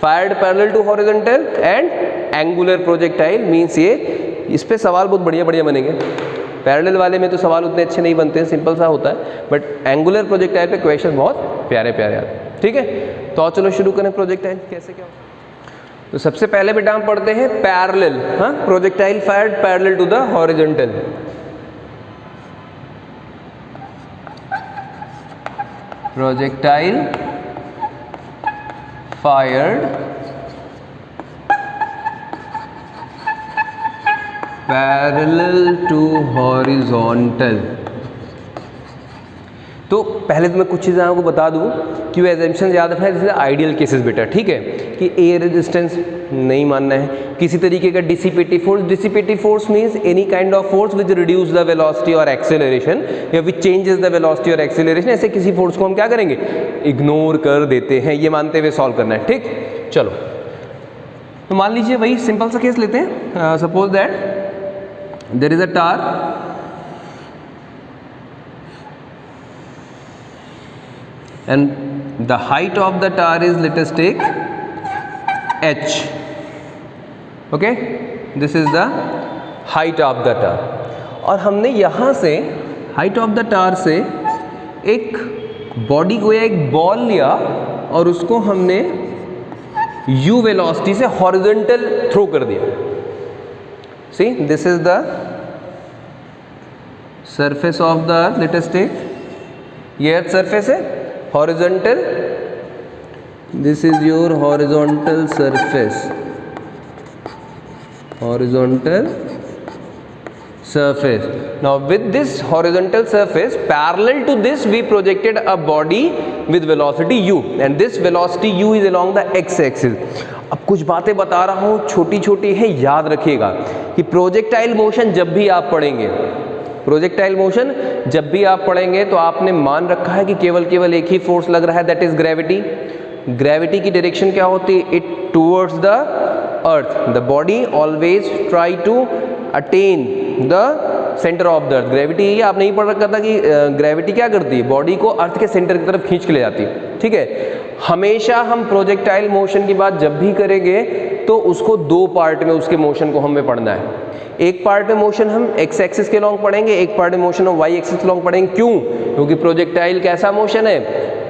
S1: fired parallel to horizontal and angular projectile. Means ये, इस पे सवाल बहुत बढ़िया बढ़िया बनेंगे। पैरेलल वाले में तो सवाल उतने अच्छे नहीं बनते हैं, सिंपल सा होता है, बट एंगुलर प्रोजेक्टाइल पे क्वेश्चन बहुत प्यारे प्यारे आते हैं, ठीक है। तो चलो शुरू करें प्रोजेक्टाइल कैसे क्या होता है। तो सबसे पहले बेटा हम पढ़ते हैं पैरेलल, हाँ, projectile fired parallel to the horizontal. Projectile fired parallel to horizontal. तो पहले तो मैं कुछ चीज़ें आपको बता दूं कि वो एजम्पशन याद रखना है, जैसे आइडियल केसेस बेटा, ठीक है, कि एयर रेजिस्टेंस नहीं मानना है, किसी तरीके का dissipative force means any kind of force which reduce the velocity और एक्सेलरेशन या विच चेंजेस द वेलोसिटी और एक्सेलरेशन, ऐसे किसी फोर्स को हम क्या करेंगे, इग्नोर कर देते हैं, ये मानते हुए सॉल्व करना है, ठीक। चलो तो मान लीजिए वही सिंपल सा केस लेते हैं। Suppose that there is a tower and the height of the tar is, let us take h, okay, this is the height of the tar। और हमने यहाँ से height of the tar से एक बॉडी को या एक बॉल लिया और उसको हमने u वेलोसिटी से हॉरिजॉन्टल थ्रो कर दिया। see this is the surface of the earth, let us take, ये अर्थ सरफेस है, horizontal, this is your horizontal surface, horizontal surface। now with this horizontal surface parallel to this we projected a body with velocity u and this velocity u is along the x axis। अब कुछ बातें बता रहा हूँ, छोटी छोटी है, याद रखिएगा कि प्रोजेक्टाइल मोशन जब भी आप पढ़ेंगे, प्रोजेक्टाइल मोशन जब भी आप पढ़ेंगे तो आपने मान रखा है कि केवल एक ही फोर्स लग रहा है, दैट इज ग्रेविटी। ग्रेविटी की डायरेक्शन क्या होती है, it towards the earth, the body always try to attain the centre of the earth. Gravity ये आप नहीं पढ़ रखा था कि ग्रेविटी क्या करती है, बॉडी को अर्थ के सेंटर की तरफ खींच के ले जाती है, ठीक है। हमेशा हम प्रोजेक्टाइल मोशन की बात जब भी करेंगे तो उसको दो पार्ट में उसके मोशन को हमें पढ़ना है। एक पार्ट में मोशन हम एक्स एक्सिस के लॉन्ग पढ़ेंगे, एक पार्ट में मोशन हम वाई एक्सिस के लॉन्ग पढ़ेंगे। क्यों? क्योंकि प्रोजेक्टाइल कैसा मोशन है,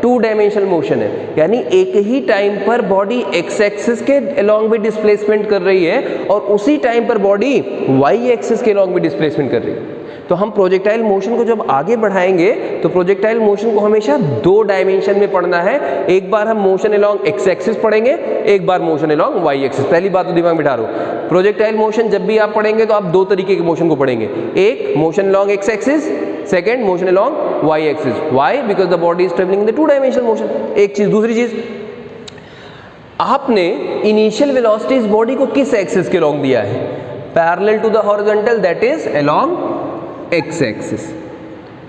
S1: टू डायमेंशनल मोशन है, यानी एक ही टाइम पर बॉडी एक्स एक्सिस के अलॉन्ग भी डिस्प्लेसमेंट कर रही है और उसी टाइम पर बॉडी वाई एक्सिस के अलॉन्ग भी डिस्प्लेसमेंट कर रही है। तो हम प्रोजेक्टाइल मोशन को जब आगे बढ़ाएंगे तो प्रोजेक्टाइल मोशन को हमेशा दो डायमेंशन में पढ़ना है। एक बार हम मोशन अलॉन्ग एक्स एक्सिस पढ़ेंगे, एक बार मोशन अलॉन्ग वाई एक्सिस। पहली बात तो दिमाग में बिठा लो, प्रोजेक्टाइल मोशन जब भी आप पढ़ेंगे तो आप दो तरीके के मोशन को पढ़ेंगे, एक motion along x axis, second motion along y axis. Y? Because the body is travelling in the two dimensional motion. एक चीज। दूसरी चीज, आपने इनिशियल वेलोसिटी इस बॉडी को किस एक्सिस के अलॉन्ग दिया है, parallel to the horizontal, that is along x axis.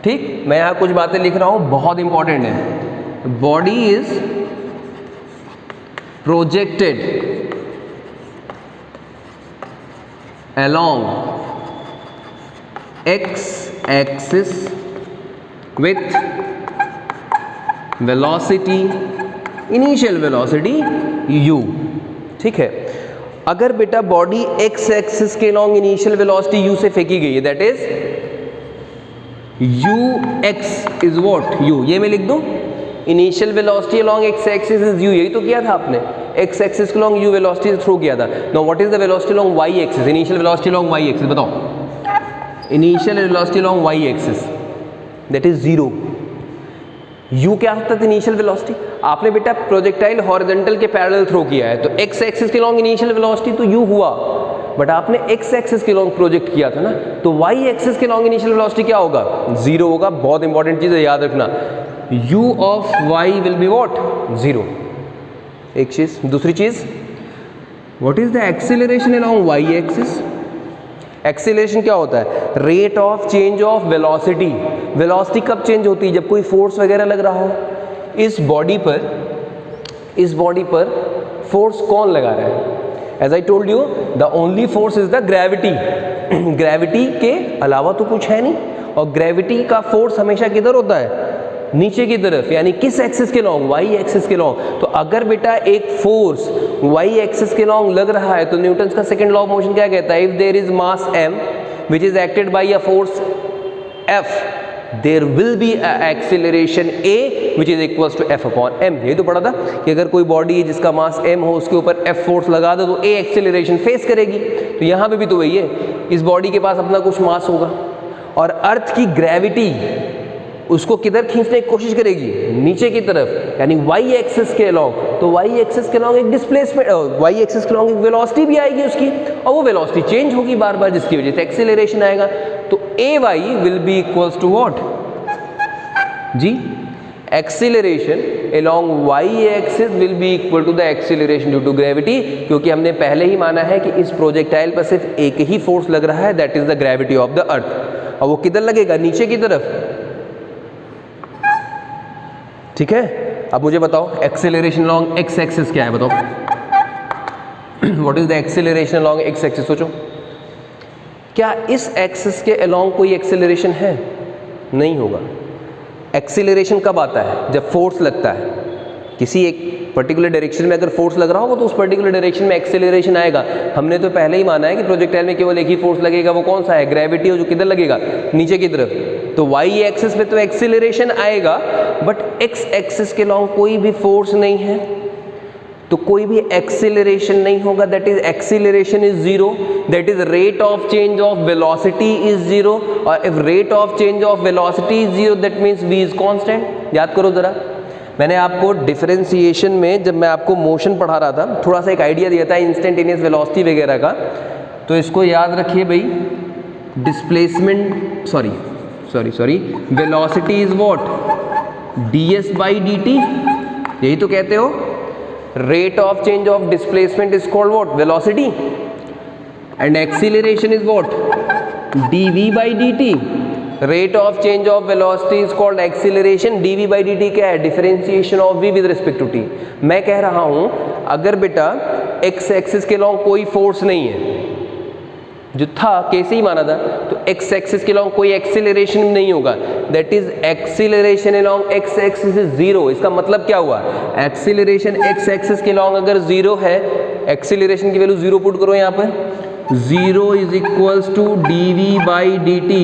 S1: ठीक, मैं यहां कुछ बातें लिख रहा हूं, बहुत इंपॉर्टेंट है। Body is projected along x axis with velocity, initial velocity u। ठीक है, अगर बेटा बॉडी x एक्सिस के लॉन्ग इनिशियल वेलोसिटी u से फेंकी गई है, that is ux is what, u, ये मैं लिख दूं, initial velocity along x axis is u, यही तो किया था आपने, x एक्सिस के लॉन्ग u वेलोसिटी से थ्रो किया था। Now what is the velocity along y axis, initial velocity along y axis, बताओ। Initial velocity along y axis that is 0। u क्या होता था इनिशियल वेलोसिटी, आपने बेटा प्रोजेक्टाइल हॉरिजॉन्टल के पैरेलल थ्रो किया है तो x एक्सिस के लॉन्ग इनिशियल वेलोसिटी तो u हुआ, बट आपने x एक्सिस के लॉन्ग प्रोजेक्ट किया था ना, तो y एक्सिस के लॉन्ग इनिशियल वेलोसिटी क्या होगा, 0 होगा। बहुत इंपॉर्टेंट चीज है, याद रखना, u of y will be what, 0। एक चीज। दूसरी चीज, what is the acceleration along y axis. Acceleration क्या होता है, rate of change of velocity. Velocity कब चेंज होती है, जब कोई फोर्स वगैरह लग रहा हो। इस बॉडी पर फोर्स कौन लगा रहा है, as I told you the only force is the gravity. Gravity के अलावा तो कुछ है नहीं, और ग्रेविटी का फोर्स हमेशा किधर होता है, नीचे की तरफ, यानी किस एक्सिस के लॉन्ग, वाई एक्सिस के लॉन्ग। तो अगर बेटा एक फोर्स वाई एक्सिस के लॉन्ग लग रहा है तो न्यूटन का सेकंड लॉ ऑफ मोशन क्या कहता है, if there is mass m which is acted by a force F there will be acceleration a which is equals to f upon m। ये तो पढ़ा था कि अगर कोई बॉडी जिसका मास m हो उसके ऊपर f फोर्स लगा दो तो a एक्सीलरेशन फेस करेगी। तो यहाँ पे भी तो वही है, इस बॉडी के पास अपना कुछ मास होगा और अर्थ की ग्रेविटी उसको किधर खींचने की कोशिश करेगी, नीचे की तरफ, यानी y एक्सिस के अलॉन्ग। तो y एक्सिस के अलॉन्ग एक डिस्प्लेसमेंट, y एक्सिस के अलॉन्ग एक वेलोसिटी भी आएगी उसकी, और वो वेलोसिटी चेंज होगी बार बार, जिसकी वजह से एक्सीलरेशन आएगा। तो ay will be equals to what g, acceleration along y axis will be equal to the acceleration due to gravity, क्योंकि हमने पहले ही माना है कि इस प्रोजेक्टाइल पर सिर्फ एक ही फोर्स लग रहा है, that is the gravity of the अर्थ। और वो किधर लगेगा, नीचे की तरफ, ठीक है। अब मुझे बताओ एक्सेलरेशन अलॉन्ग एक्स एक्सिस क्या है, बताओ what is the acceleration along x axis. सोचो, क्या इस एक्सिस के अलॉन्ग कोई एक्सेलरेशन है? नहीं होगा। एक्सेलरेशन कब आता है? जब फोर्स लगता है किसी एक पर्टिकुलर डायरेक्शन में, अगर फोर्स लग रहा होगा तो उस पर्टिकुलर डायरेक्शन में एक्सेलरेशन आएगा। हमने तो पहले ही माना है कि प्रोजेक्टाइल में केवल एक ही फोर्स लगेगा, वो कौन सा है, ग्रेविटी, जो किधर लगेगा, नीचे की तरफ। तो y एक्सिस पे तो एक्सेलरेशन आएगा, बट x एक्सिस के लॉन्ग कोई भी फोर्स नहीं है, तो कोई भी एक्सेलरेशन नहीं होगा। That is acceleration is zero, that is rate of change of velocity is zero, और if rate of change of velocity is zero that means v is constant. याद करो जरा, मैंने आपको डिफरेंशिएशन में जब मैं आपको मोशन पढ़ा रहा था, थोड़ा सा एक आइडिया दिया था इंस्टेंटेनियस वेलोसिटी वगैरह का, तो इसको याद रखिए भाई, displacement sorry velocity is what, ds by dt, यही तो कहते हो। Rate of change of displacement is called what, velocity, and acceleration is what, dv by dt। Rate of change of velocity is called acceleration, dv by dt क्या है, differentiation of v with respect to t। मैं कह रहा हूं अगर बेटा x एक्सिस के लॉन्ग कोई फोर्स नहीं है, जो था कैसे ही माना था, तो x एक्सिस के लॉन्ग कोई एक्सीलरेशन नहीं होगा, that is acceleration along x axis is zero. इसका मतलब क्या हुआ, एक्सीलरेशन x एक्सिस के लॉन्ग अगर जीरो है, एक्सीलरेशन की वैल्यू जीरो पुट करो यहाँ पर, zero is equals to dv by dt।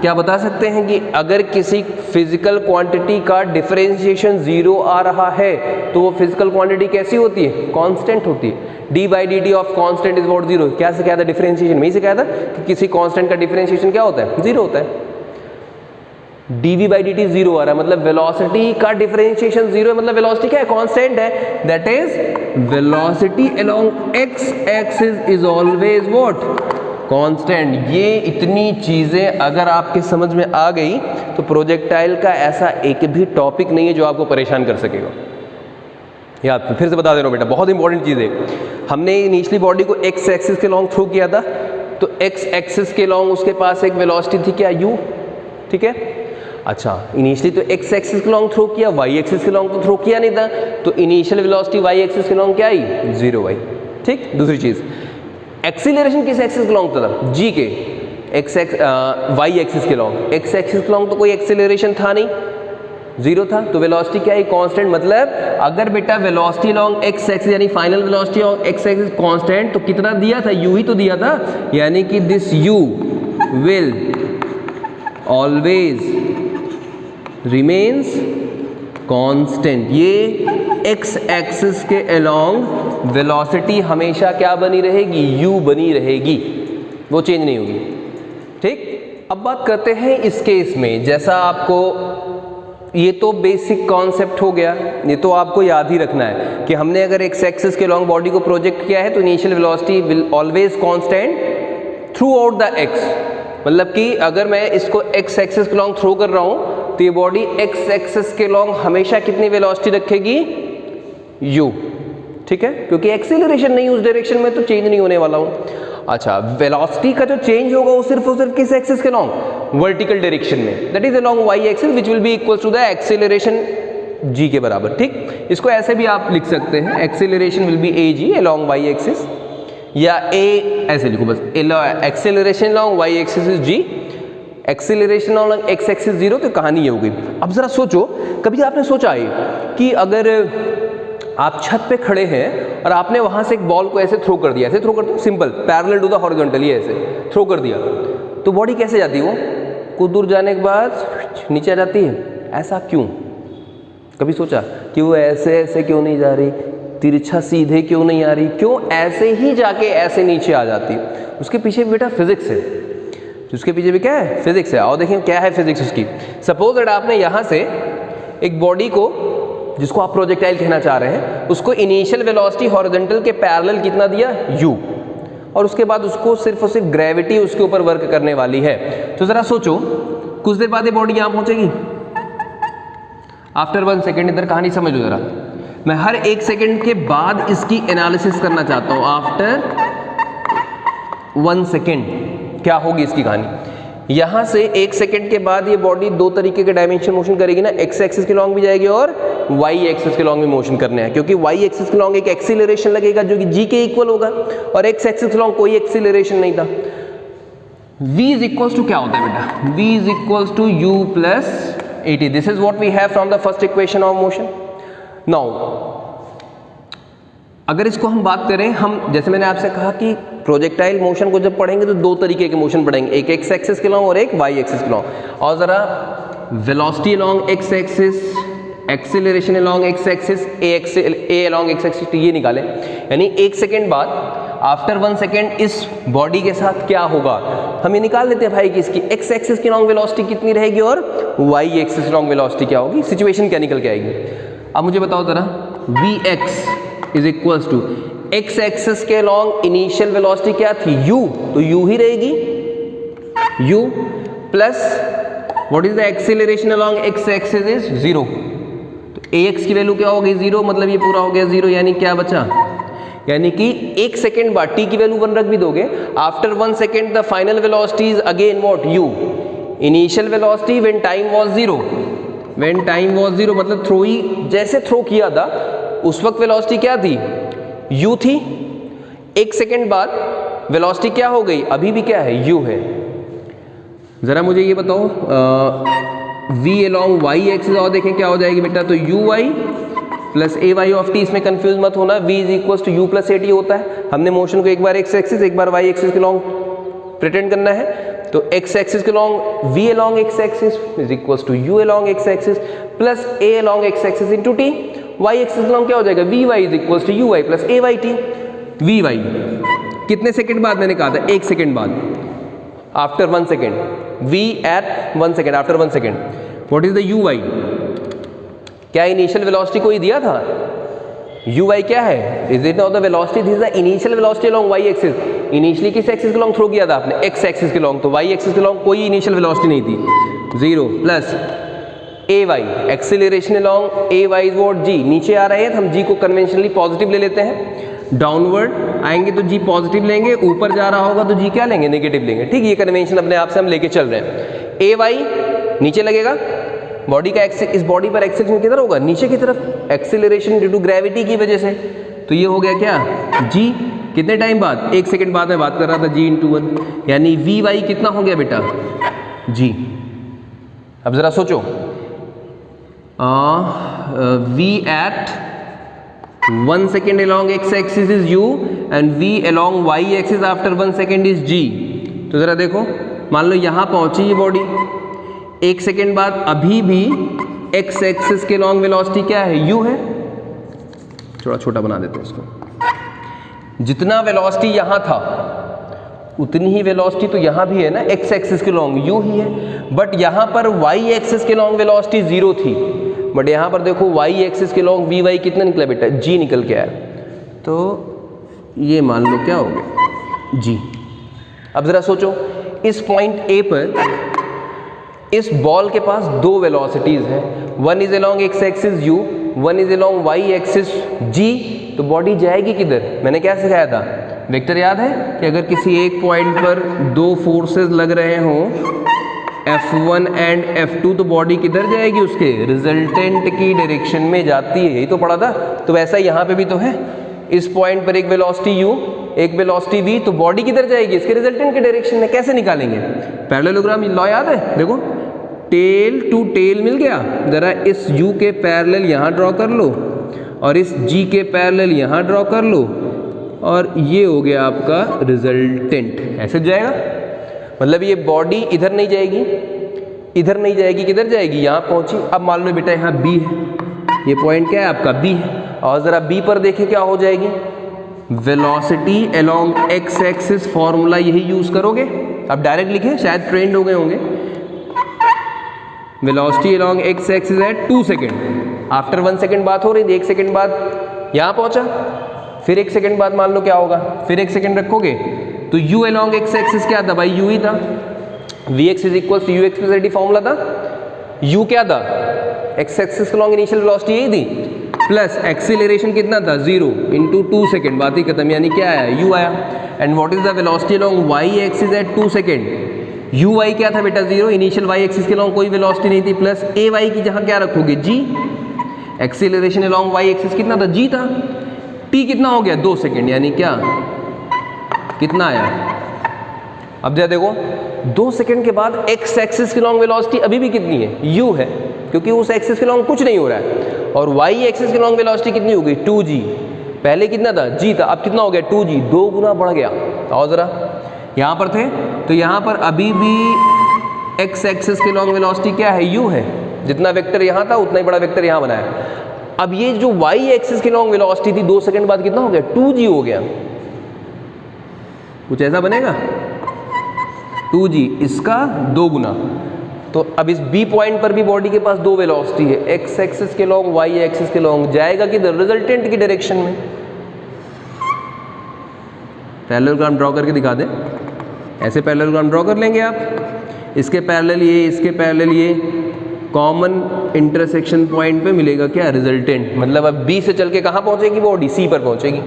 S1: क्या बता सकते हैं कि अगर किसी फिजिकल क्वांटिटी का डिफरेंशिएशन जीरो आ रहा है तो वो फिजिकल क्वांटिटी कैसी होती है, कांस्टेंट होती है। d by d T of constant is what, zero. क्या से क्या था, डिफरेंशिएशन में ही से क्या था कि किसी कांस्टेंट का डिफरेंशिएशन क्या होता है, जीरो होता है। dv by d t zero आ रहा है, मतलब वेलोसिटी का डिफरेंशिएशन जीरो है, मतलब वेलोसिटी क्या है, कांस्टेंट है। That is velocity along x axis is always what, constant. ये इतनी चीजें अगर आपके समझ में आ गई तो प्रोजेक्टाइल का ऐसा एक भी टॉपिक नहीं है जो आपको परेशान कर सकेगा। याद, फिर से बता दे रहा हूँ बेटा, बहुत इंपॉर्टेंट चीज़ है। हमने इनिशियली बॉडी को x एक्सिस के लॉन्ग थ्रो किया था, तो x एक्सिस के लॉन्ग उसके पास एक वेलोसिटी थी क्या, u, ठीक है। अच्छा, इनिशियली तो x एक्सिस के लॉन्ग थ्रो किया, y एक्सिस के लॉन्ग तो थ्रो किया नहीं था, तो इनिशियल वेलोसिटी y एक्सिस के लॉन्ग क्या आई, जीरो आई, ठीक। दूसरी चीज़, एक्सीलरेशन किस एक्सिस के लॉन्ग था, g के y एक्सिस के लॉन्ग, x एक्सिस के लॉन्ग तो कोई एक्सीलरेशन था नहीं, जीरो था, तो वेलोसिटी क्या है, कांस्टेंट। मतलब अगर बेटा वेलोसिटी लॉन्ग x एक्सिस यानी final velocity of x axis constant, तो कितना दिया था, u ही तो दिया था, यानी कि this u will always remains constant. ये x एक्सिस के अलोंग वेलोसिटी हमेशा क्या बनी रहेगी, u बनी रहेगी, वो चेंज नहीं होगी, ठीक। अब बात करते हैं इस केस में, जैसा आपको, ये तो बेसिक कॉन्सेप्ट हो गया, ये तो आपको याद ही रखना है कि हमने अगर x एक्सिस के लॉन्ग बॉडी को प्रोजेक्ट किया है तो initial velocity will always constant through out the x। मतलब कि अगर मैं इसको x एक्सिस के लॉन्ग थ्रो कर रहा हूं तो ये बॉडी x एक्सिस के लॉन्ग हमेशा कितनी वेलोसिटी रखेगी, u, ठीक है, क्योंकि एक्सीलरेशन नहीं उस डायरेक्शन में, तो चेंज नहीं होने वाला हूं। अच्छा, वेलोसिटी का जो चेंज होगा वो सिर्फ और सिर्फ किस एक्सिस के लॉन्ग, वर्टिकल डायरेक्शन में, that is along y axis which will be equal to the acceleration g के बराबर, ठीक। इसको ऐसे भी आप लिख सकते हैं, acceleration will be ag along y axis, या a ऐसे लिखो बस, acceleration along y axis is g, acceleration along x axis zero, तो कहानी ये हो गई। अब जरा सोचो, कभी आपने सोचा है कि अगर आप छत पे खड़े हैं और आपने वहां से एक बॉल को ऐसे थ्रो कर दिया, ऐसे थ्रो करते हो, simple parallel to the horizontal, ये ऐसे थ्रो कर दिया, तो बॉडी कैसे जाती है, वो कुछ दूर जाने के बाद नीचे आ जाती है। ऐसा क्यों? कभी सोचा कि वो ऐसे ऐसे क्यों नहीं जा रही, तिरछा सीधे क्यों नहीं आ रही, क्यों ऐसे ही जाके ऐसे नीचे आ जाती है? उसके पीछे भी बेटा फिजिक्स है। उसके पीछे भी क्या है? फिजिक्स है। और देखिए क्या है फिजिक्स उसकी। सपोज दैट आपने यहाँ से एक बॉडी को, जिसको आप प्रोजेक्टाइल कहना चाह रहे हैं, उसको इनिशियल वेलोसिटी हॉरिजॉन्टल के पैरेलल कितना दिया? u, और उसके बाद उसको सिर्फ और सिर्फ ग्रेविटी उसके ऊपर वर्क करने वाली है। तो जरा सोचो, कुछ देर बाद ये बॉडी यहाँ पहुंचेगी। आफ्टर 1 सेकेंड, इधर कहानी समझो जरा। मैं हर 1 सेकेंड के बाद इसकी एनालिसिस करना चाहता हूँ। आफ्टर 1 सेकेंड क्या होगी इसकी कहानी। यहाँ से 1 सेकेंड के बाद ये बॉडी 2 तरीके के डायमेंशन मोशन करेगी ना, एक्स एक्सिस के लॉन्ग भी जाएगी और वाई एक्सिस के लॉन्ग भी मोशन करने हैं, क्योंकि वाई एक्सिस के लॉन्ग एक एक्सीलरेशन लगेगा जो कि जी के इक्वल होगा, और एक्स एक्सिस के लॉन्ग कोई एक्सीलरेशन नहीं था। v इज इक्वल्स टू क्या होता है बेटा? v is equals to u plus at। This is what we have from the first equation of motion. Now अगर इसको हम बात करें, हम जैसे मैंने आपसे कहा कि प्रोजेक्टाइल मोशन को जब पढ़ेंगे तो 2 तरीके के मोशन पढ़ेंगे, एक एक्स एक्सिस के लॉन्ग और एक वाई एक्सिस के लॉन्ग। और जरा velocity along x axis, acceleration along x axis, a along x axis, तो ये निकालें। यानी 1 सेकेंड बाद, आफ्टर 1 सेकेंड इस बॉडी के साथ क्या होगा, हम ये निकाल लेते हैं भाई कि इसकी एक्स एक्सिस की लॉन्ग वेलोसिटी कितनी रहेगी और वाई एक्सिस लॉन्ग वेलोसिटी क्या होगी, सिचुएशन क्या निकल के आएगी। अब मुझे बताओ जरा, v x is equals to x axis के लॉन्ग इनिशियल वेलोसिटी क्या थी? u, तो u ही रहेगी, u plus what is the acceleration along x axis is 0। तो ax की वैल्यू क्या हो गई? 0, मतलब ये पूरा हो गया 0। यानी क्या बचा? यानी कि 1 सेकेंड बाद t की वैल्यू 1 रख भी दोगे, after 1 second the final velocity is again what? u। Initial velocity when time was 0, when time was 0 मतलब थ्रो ही जैसे थ्रो किया था उस वक्त वेलोसिटी क्या थी? u थी। 1 सेकेंड बाद वेलोसिटी क्या हो गई? अभी भी क्या है? u है। जरा मुझे ये बताओ, v along y एक्सिस और देखें क्या हो जाएगी बेटा? तो uy plus ay of t, इसमें कंफ्यूज मत होना, v is equals to u plus at होता है। हमने मोशन को एक बार x एक्सिस एक बार y एक्सिस के लॉन्ग प्रिटेंड करना है, तो x एक्सिस के long v along x axis is equals to u along x axis plus a along x axis into t। y axis long क्या हो जाएगा? vy is equals to uy plus ayt। vy कितने सेकंड बाद मैंने कहा था? 1 सेकंड बाद, after 1 second, v at 1 second, after 1 second. What is the uy? क्या इनिशियल वेलोसिटी को ही दिया था? uy क्या है? Is it not the velocity? This is the initial velocity along y axis. Initially किस एक्सिस के लॉन्ग थ्रो किया था आपने? x एक्सिस के लॉन्ग, तो y एक्सिस के लॉन्ग कोई इनिशियल वेलोसिटी नहीं थी, 0 plus ay acceleration along ay is what? g। नीचे आ रहे हैं तो हम g को कन्वेंशनली पॉजिटिव ले लेते हैं, डाउनवर्ड आएंगे तो g पॉजिटिव लेंगे, ऊपर जा रहा होगा तो g क्या लेंगे? नेगेटिव लेंगे। ठीक, ये कन्वेंशन अपने आप से हम लेके चल रहे हैं। ay नीचे लगेगा, बॉडी का एक्सिस, इस बॉडी पर एक्सीलरेशन किधर होगा? नीचे की तरफ, एक्सीलरेशन ड्यू टू ग्रेविटी की वजह से। तो ये हो गया क्या? g। कितने टाइम बाद? 1 सेकेंड बाद मैं बात कर रहा था, g इंटू 1, यानी vy कितना हो गया बेटा? g। अब जरा सोचो, v at 1 second along x axis is u and v along y axis after 1 second is g। तो जरा देखो, मान लो यहाँ पहुंची ये बॉडी, 1 सेकेंड बाद अभी भी x एक्सिस के लॉन्ग वेलोसिटी क्या है? u है। थोड़ा छोटा बना देते हैं इसको। जितना वेलोसिटी यहाँ था उतनी ही वेलोसिटी तो यहाँ भी है ना, x एक्सिस के लॉन्ग u ही है, बट यहाँ पर y एक्सिस के लॉन्ग वेलोसिटी 0 थी, बट यहाँ पर देखो y एक्सिस के लॉन्ग vy कितना निकला बेटा? g निकल के आया। तो ये मान लो क्या हो गया? g। अब जरा सोचो, इस पॉइंट A पर इस बॉल के पास 2 वेलोसिटीज हैं, one is along x axis u, one is along y axis g। तो बॉडी जाएगी किधर? मैंने क्या सिखाया था? वेक्टर याद है कि अगर किसी एक पॉइंट पर 2 फोर्सेस लग रहे हों, F1 एंड F2, तो बॉडी किधर जाएगी? उसके रिजल्टेंट की डायरेक्शन में जाती है। यही तो पढ़ा था। तो वैसा यहाँ पे भी तो है, इस पॉइंट पर एक वेलोसिटी u, एक वेलोसिटी v, तो बॉडी किधर जाएगी? इसके रिजल्टेंट के डायरेक्शन में। कैसे निकालेंगे? पैरेललोग्राम लॉ याद है? देखो, टेल टू टेल मिल गया, जरा इस u के पैरेलल यहाँ ड्रॉ कर लो और इस g के पैरेलल यहाँ ड्रॉ कर लो, और ये हो गया आपका रिजल्टेंट। ऐसे जाएगा, मतलब ये बॉडी इधर नहीं जाएगी, इधर नहीं जाएगी, किधर जाएगी, यहाँ पहुंची। अब मान लो बेटा यहाँ बी है, ये पॉइंट क्या है आपका बी है, और ज़रा बी पर देखें क्या हो जाएगी, velocity along x axis, formula यही यूज़ करोगे। अब डायरेक्ट लिखें, शायद ट्रेंड हो गए होंगे। Velocity along x axis at 2 second, after 1 second बात हो रही थी, 1 सेकेंड बाद यहाँ पहुँचा, फिर 1 सेकेंड बाद मान लो क्या होगा, फिर 1 सेकेंड रखोगे तो u अलोंग एक्स एक्सिस क्या था भाई, u ही था। vx is equal to ux plus dt formula था, u क्या था, एक्स एक्सिस के लॉन्ग इनिशियल वेलोसिटी यही थी, प्लस एक्सीलरेशन कितना था 0 इंटू 2 सेकेंड, बात ही खत्म, यानी क्या आया, u आया। And what is the velocity along y axis at 2 second, uy क्या था बेटा 0, इनिशियल y एक्सिस के लॉन्ग कोई वेलोसिटी नहीं थी, प्लस ay की जहाँ क्या रखोगे g, acceleration along y axis कितना था, g था, t कितना हो गया 2 सेकेंड, यानी क्या कितना आया। अब जरा देखो 2 सेकेंड के बाद एक्स एक्सिस के लॉन्ग वेलोसिटी अभी भी कितनी है, u है, क्योंकि उस एक्सिस के लॉन्ग कुछ नहीं हो रहा है, और y एक्सिस के लॉन्ग वेलोसिटी कितनी हो गई 2g, पहले कितना था g था, अब कितना हो गया 2g, 2 गुना बढ़ गया। और जरा यहाँ पर थे तो यहाँ पर अभी भी एक्स एक्सिस के लॉन्ग वेलोसिटी क्या है, u है, जितना वेक्टर यहाँ था उतना ही बड़ा वेक्टर यहाँ बनाया। अब ये जो y एक्सिस की लॉन्ग वेलोसिटी थी 2 सेकेंड बाद कितना हो गया, 2g हो गया, कुछ ऐसा बनेगा 2g, इसका 2 गुना। तो अब इस b पॉइंट पर भी बॉडी के पास 2 वेलोसिटी है, x एक्सिस के लॉन्ग y एक्सिस के लॉन्ग, जाएगा किधर, रिजल्टेंट की डायरेक्शन में। पैरेललोग्राम ड्रॉ करके दिखा दें, ऐसे पैरेललोग्राम ड्रॉ कर लेंगे आप, इसके पैरेलल ये, इसके पैरेलल ये, कॉमन इंटरसेक्शन पॉइंट पे मिलेगा क्या, रिजल्टेंट। मतलब अब b से चल के कहाँ पहुँचेगी बॉडी, c पर पहुँचेगी,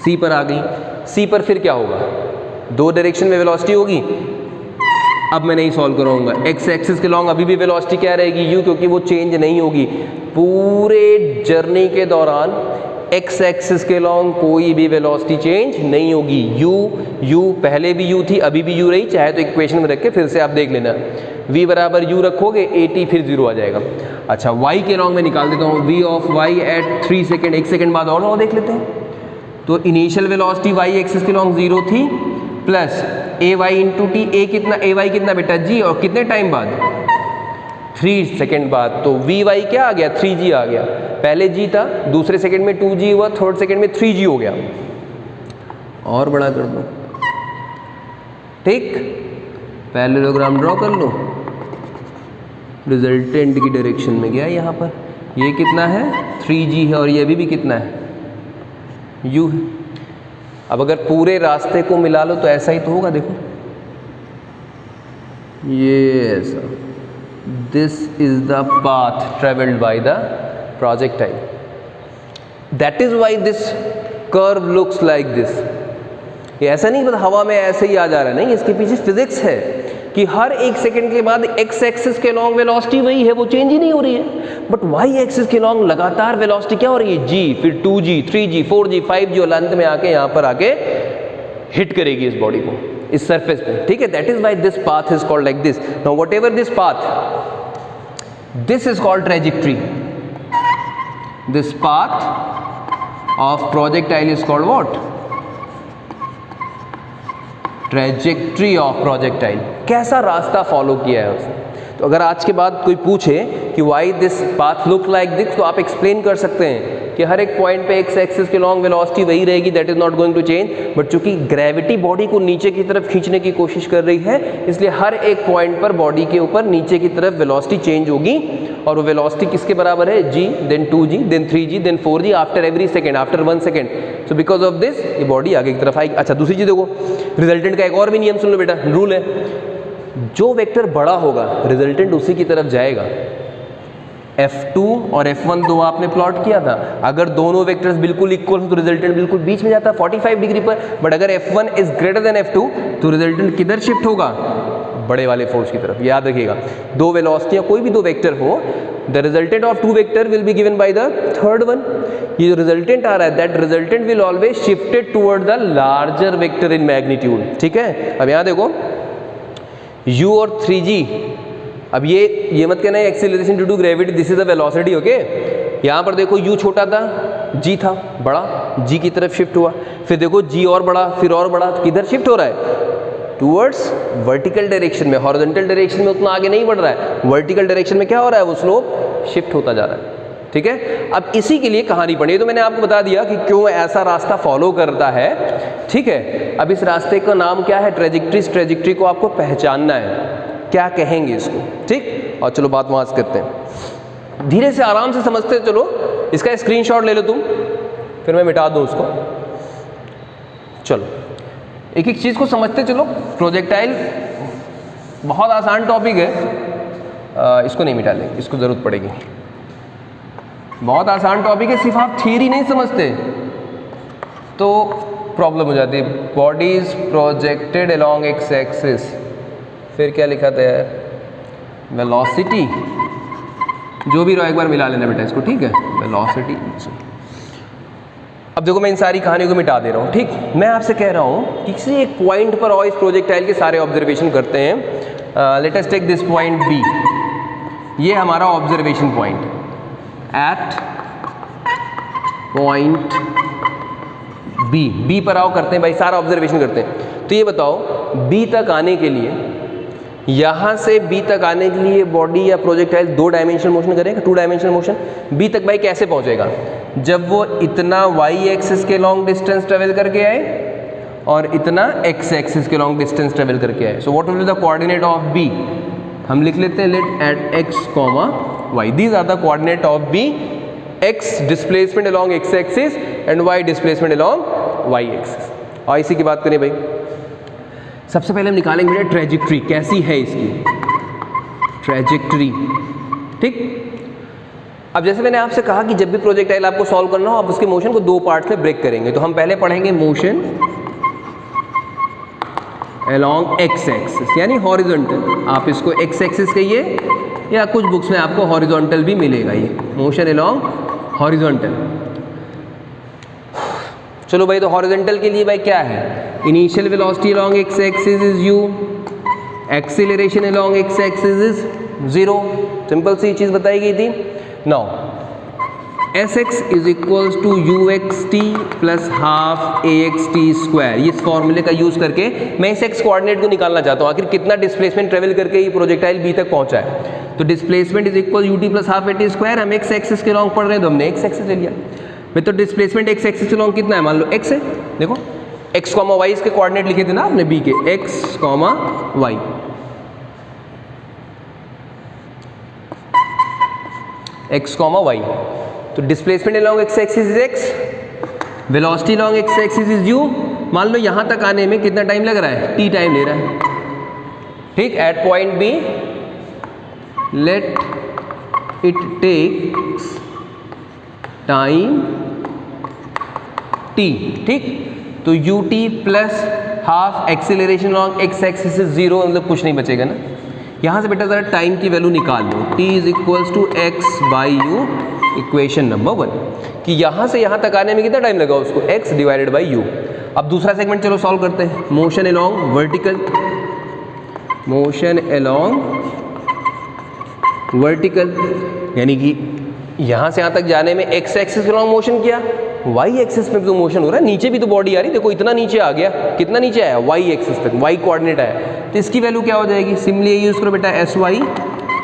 S1: c पर आ गई, c पर फिर क्या होगा, 2 डायरेक्शन में वेलोसिटी होगी। अब मैं नहीं सॉल्व कराऊंगा, एक्स एक्सिस के लॉन्ग अभी भी वेलोसिटी क्या रहेगी, u, क्योंकि वो चेंज नहीं होगी पूरे जर्नी के दौरान, एक्स एक्सिस के लॉन्ग कोई भी वेलोसिटी चेंज नहीं होगी, u पहले भी u थी, अभी भी u रही, चाहे तो इक्वेशन में रख के फिर से आप देख लेना, v बराबर u रखोगे 80 फिर 0 आ जाएगा। अच्छा y के लॉन्ग में निकाल देता हूँ, v of y at 3 second, 1 second बाद और देख लेते हैं। तो इनिशियल वेलोसिटी y एक्सिस के लॉन्ग 0 थी, plus a y into t, a कितना, ए वाई कितना बेटा g, और कितने टाइम बाद 3 सेकेंड बाद, तो वी वाई क्या आ गया 3g आ गया, पहले g था, दूसरे सेकेंड में 2g हुआ, थर्ड सेकेंड में 3g हो गया। और बड़ा कर दो, ठीक, पैरेललोग्राम ड्रॉ कर लो, रिजल्टेंट की डायरेक्शन में गया, यहाँ पर ये कितना है 3g है, और ये अभी भी कितना है u है। अब अगर पूरे रास्ते को मिला लो तो ऐसा ही तो होगा, देखो ये ऐसा, this is the path travelled by the projectile, that is why this curve looks like this. ये ऐसा नहीं मतलब हवा में ऐसे ही आ जा रहा है, नहीं, इसके पीछे फिजिक्स है कि हर 1 सेकेंड के बाद एक्स एक्सिस के लॉन्ग वेलोसिटी वही है, वो चेंज ही नहीं हो रही है, बट वाई एक्सिस के लॉन्ग लगातार वेलोसिटी क्या हो रही है, g, फिर 2g, 3g, 4g, 5g, और अंत में आके यहाँ पर आके हिट करेगी इस बॉडी को, इस सरफेस पे, ठीक है। That is why this path is called like this. Now whatever this path, this is called trajectory, this path of projectile is called what, trajectory of projectile, कैसा रास्ता फॉलो किया है उसने। तो अगर आज के बाद कोई पूछे कि why this path look like this, तो आप एक्सप्लेन कर सकते हैं कि हर एक पॉइंट पे एक्स एक्सिस के लॉन्ग वेलोसिटी वही रहेगी, that is not going to change, but चूंकि ग्रेविटी बॉडी को नीचे की तरफ खींचने की कोशिश कर रही है, इसलिए हर एक पॉइंट पर बॉडी के ऊपर नीचे की तरफ वेलोसिटी चेंज होगी, और वो वेलोसिटी किसके बराबर है, g, then 2g, then 3g, then 4g, after every second, after 1 second. So because of this ये बॉडी आगे की तरफ आएगी। अच्छा, दूसरी चीज देखो, रिजल्टेंट का एक और भी नियम सुन लो बेटा, रूल है, जो वेक्टर बड़ा होगा रिजल्टेंट उसी की तरफ जाएगा। F2 और F1 दो आपने प्लॉट किया था, अगर दोनों वेक्टर्स बिल्कुल इक्वल हो तो रिजल्टेंट बिल्कुल बीच में जाता है 45 डिग्री पर, बट अगर F1 is greater then F2 तो रिजल्टेंट किधर शिफ्ट होगा, बड़े वाले फोर्स की तरफ। याद रखिएगा, दो वेलोसिटी कोई भी दो वेक्टर हो, the resultant of 2 vector will be given by the third one. ये जो रिजल्टेंट आ रहा है, that resultant will always shifted toward the larger vector in magnitude, ठीक है। अब यहाँ देखो u और 3g, अब ये मत कहना है acceleration due to gravity, this is the velocity, okay. यहाँ पर देखो u छोटा था, g था बड़ा, g की तरफ शिफ्ट हुआ, फिर देखो g और बड़ा, फिर और बड़ा, किधर शिफ्ट हो रहा है, टूवर्ड्स वर्टिकल डायरेक्शन में, हॉरिजॉन्टल डायरेक्शन में उतना आगे नहीं बढ़ रहा है, वर्टिकल डायरेक्शन में क्या हो रहा है, वो स्लोप शिफ्ट होता जा रहा है। ठीक है, अब इसी के लिए कहानी पढ़ी, तो मैंने आपको बता दिया कि क्यों ऐसा रास्ता फॉलो करता है। ठीक है, अब इस रास्ते का नाम क्या है, ट्रेजेक्ट्री। इस ट्रेजेक्ट्री को आपको पहचानना है, क्या कहेंगे इसको। ठीक, और चलो बात वहाँ से करते हैं, धीरे से आराम से समझते चलो। इसका स्क्रीनशॉट ले लो तुम, फिर मैं मिटा दूँ उसको। चलो एक एक चीज़ को समझते चलो। प्रोजेक्टाइल बहुत आसान टॉपिक है, इसको नहीं मिटा लेंगे, इसको ज़रूरत पड़ेगी। बहुत आसान टॉपिक है, सिर्फ आप थियरी नहीं समझते तो प्रॉब्लम हो जाती है। Body is projected along x axis, फिर क्या लिखा था यार, वेलोसिटी, जो भी रहो एक बार मिला लेना बेटा इसको। ठीक है, वेलोसिटी। अब देखो मैं इन सारी कहानियों को मिटा दे रहा हूँ। ठीक, मैं आपसे कह रहा हूँ कि किसी एक पॉइंट पर और इस प्रोजेक्टाइल के सारे ऑब्जर्वेशन करते हैं। Let us take this point b, ये हमारा observation point. At point b पर आओ, करते हैं भाई सारा ऑब्जर्वेशन करते हैं। तो ये बताओ, बी तक आने के लिए, यहाँ से बी तक आने के लिए बॉडी या प्रोजेक्टाइल 2 डायमेंशनल मोशन करेगा, 2 डायमेंशनल मोशन। बी तक भाई कैसे पहुँचेगा, जब वो इतना वाई एक्सिस के लॉन्ग डिस्टेंस ट्रेवल करके आए और इतना एक्स एक्सिस के लॉन्ग डिस्टेंस ट्रेवल करके आए। So what will be the coordinate of b, हम लिख लेते हैं let at x comma y, these are the coordinate of b. X displacement along x axis and y displacement along y axis. और इसी की बात करें भाई, सबसे पहले हम निकालेंगे बेटा ट्रेजेक्ट्री, कैसी है इसकी ट्रेजेक्ट्री। ठीक, अब जैसे मैंने आपसे कहा कि जब भी प्रोजेक्टाइल आपको सॉल्व करना हो, आप उसके मोशन को 2 पार्ट्स में ब्रेक करेंगे। तो हम पहले पढ़ेंगे मोशन अलोंग एक्स एक्सिस, यानी हॉरिजॉन्टल। आप इसको एक्स एक्सिस कहिए या कुछ बुक्स में आपको हॉरिजॉन्टल भी मिलेगा, ये मोशन अलोंग हॉरिजॉन्टल। चलो भाई, तो हॉरिजॉन्टल के लिए भाई क्या है, initial velocity along x axis is u, acceleration along x axis is 0। Simple सी चीज़ बताई गई थी। Now Sx is equals to uxt plus half axt square. इस फॉर्मूले का यूज़ करके मैं इस x कोऑर्डिनेट को निकालना चाहता हूँ, आखिर कितना डिस्प्लेसमेंट ट्रेवल करके ये प्रोजेक्टाइल बी तक पहुँचा है। तो displacement is equal ut plus half at square. हम x एक्सिस के लॉन्ग पढ़ रहे हैं तो हमने x एक्सिस ले लिया। मैं तो डिस्प्लेसमेंट x एक्सिस के लॉन्ग कितना है, मान लो x है। देखो x कॉमा वाई इसके कोऑर्डिनेट लिखे थे ना आपने b के, x comma y. x comma y, तो displacement along x axis is x, velocity along x axis is u। मान लो यहाँ तक आने में कितना टाइम लग रहा है, t टाइम ले रहा है। ठीक, at point b let it takes time t। ठीक, तो ut plus half acceleration along x axis is 0, मतलब कुछ नहीं बचेगा ना। यहाँ से बेटा ज़रा टाइम की वैल्यू निकाल लो, t is equals to x by u, equation number 1, कि यहाँ से यहाँ तक आने में कितना टाइम लगा उसको, x डिवाइडेड बाई u। अब दूसरा सेगमेंट चलो सॉल्व करते हैं। Motion along vertical, motion along vertical, यानी कि यहाँ से यहाँ तक जाने में x एक्सिस के लॉन्ग मोशन किया, y एक्सिस में भी तो मोशन हो रहा है, नीचे भी तो बॉडी आ रही है। देखो इतना नीचे आ गया, कितना नीचे आया, y एक्सिस तक, y कोऑर्डिनेट आया। तो इसकी वैल्यू क्या हो जाएगी, सिंपली यूज करो बेटा, sy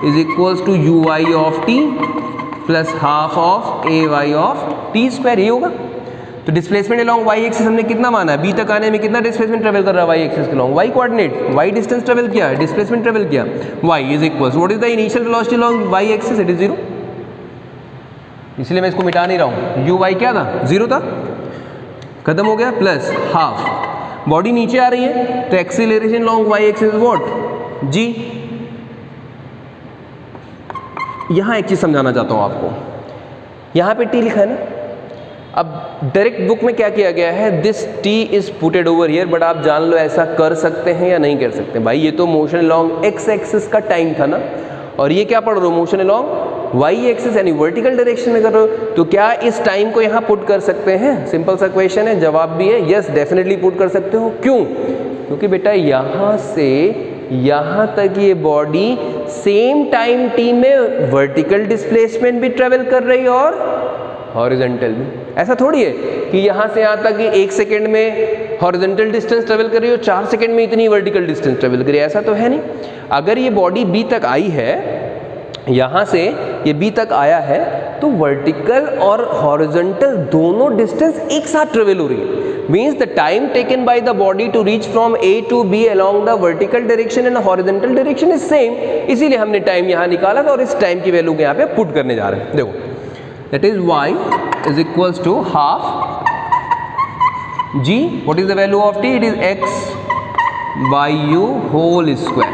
S1: is equals to uy of t plus half of ay of t square, ये होगा। तो डिस्प्लेसमेंट अलोंग y एक्सिस हमने कितना माना है, b तक आने में कितना डिस्प्लेसमेंट ट्रेवल कर रहा है y एक्सिस के long, y coordinate, y distance travel किया है, डिस्प्लेसमेंट ट्रेवल किया, y is equals what is the initial velocity along y axis, it is 0। इसलिए मैं इसको मिटा नहीं रहा हूँ, यू वाई क्या था, 0 था, खत्म हो गया, प्लस हाफ, बॉडी नीचे आ रही है तो acceleration long y axis what, g. यहाँ एक चीज़ समझाना चाहता हूँ आपको, यहाँ पे टी लिखा है ना। अब डायरेक्ट बुक में क्या किया गया है, this T is putted over here, but आप जान लो ऐसा कर सकते हैं या नहीं कर सकते। भाई ये तो मोशन लॉन्ग एक्स एक्सिस का टाइम था ना, और ये क्या पढ़ रहे हो, मोशन लॉन्ग वाई एक्सिस यानी वर्टिकल डायरेक्शन में कर रहे हो। तो क्या इस टाइम को यहाँ पुट कर सकते हैं, सिंपल सा क्वेश्चन है, जवाब भी है यस, डेफिनेटली पुट कर सकते हो। क्यों, क्योंकि बेटा यहाँ से यहाँ तक ये बॉडी सेम टाइम टी में वर्टिकल डिस्प्लेसमेंट भी ट्रेवल कर रही है और हॉरिजॉन्टल भी। ऐसा थोड़ी है कि यहाँ से यहाँ तक 1 सेकेंड में हॉरिजॉन्टल डिस्टेंस ट्रेवल कर रही है और 4 सेकंड में इतनी वर्टिकल डिस्टेंस ट्रेवल कर रही है, ऐसा तो है नहीं। अगर ये बॉडी बी तक आई है, यहाँ से ये बी तक आया है, तो वर्टिकल और हॉरिजॉन्टल दोनों डिस्टेंस एक साथ ट्रेवल हो रही है। Means the time taken by the body to reach from A to B along the vertical direction and horizontal direction is same, इसीलिए हमने टाइम यहाँ निकाला था और इस टाइम की वैल्यू को यहाँ पे पुट करने जा रहे हैं। देखो, that is y is equals to half g, what is the value of t, it is x by u whole square.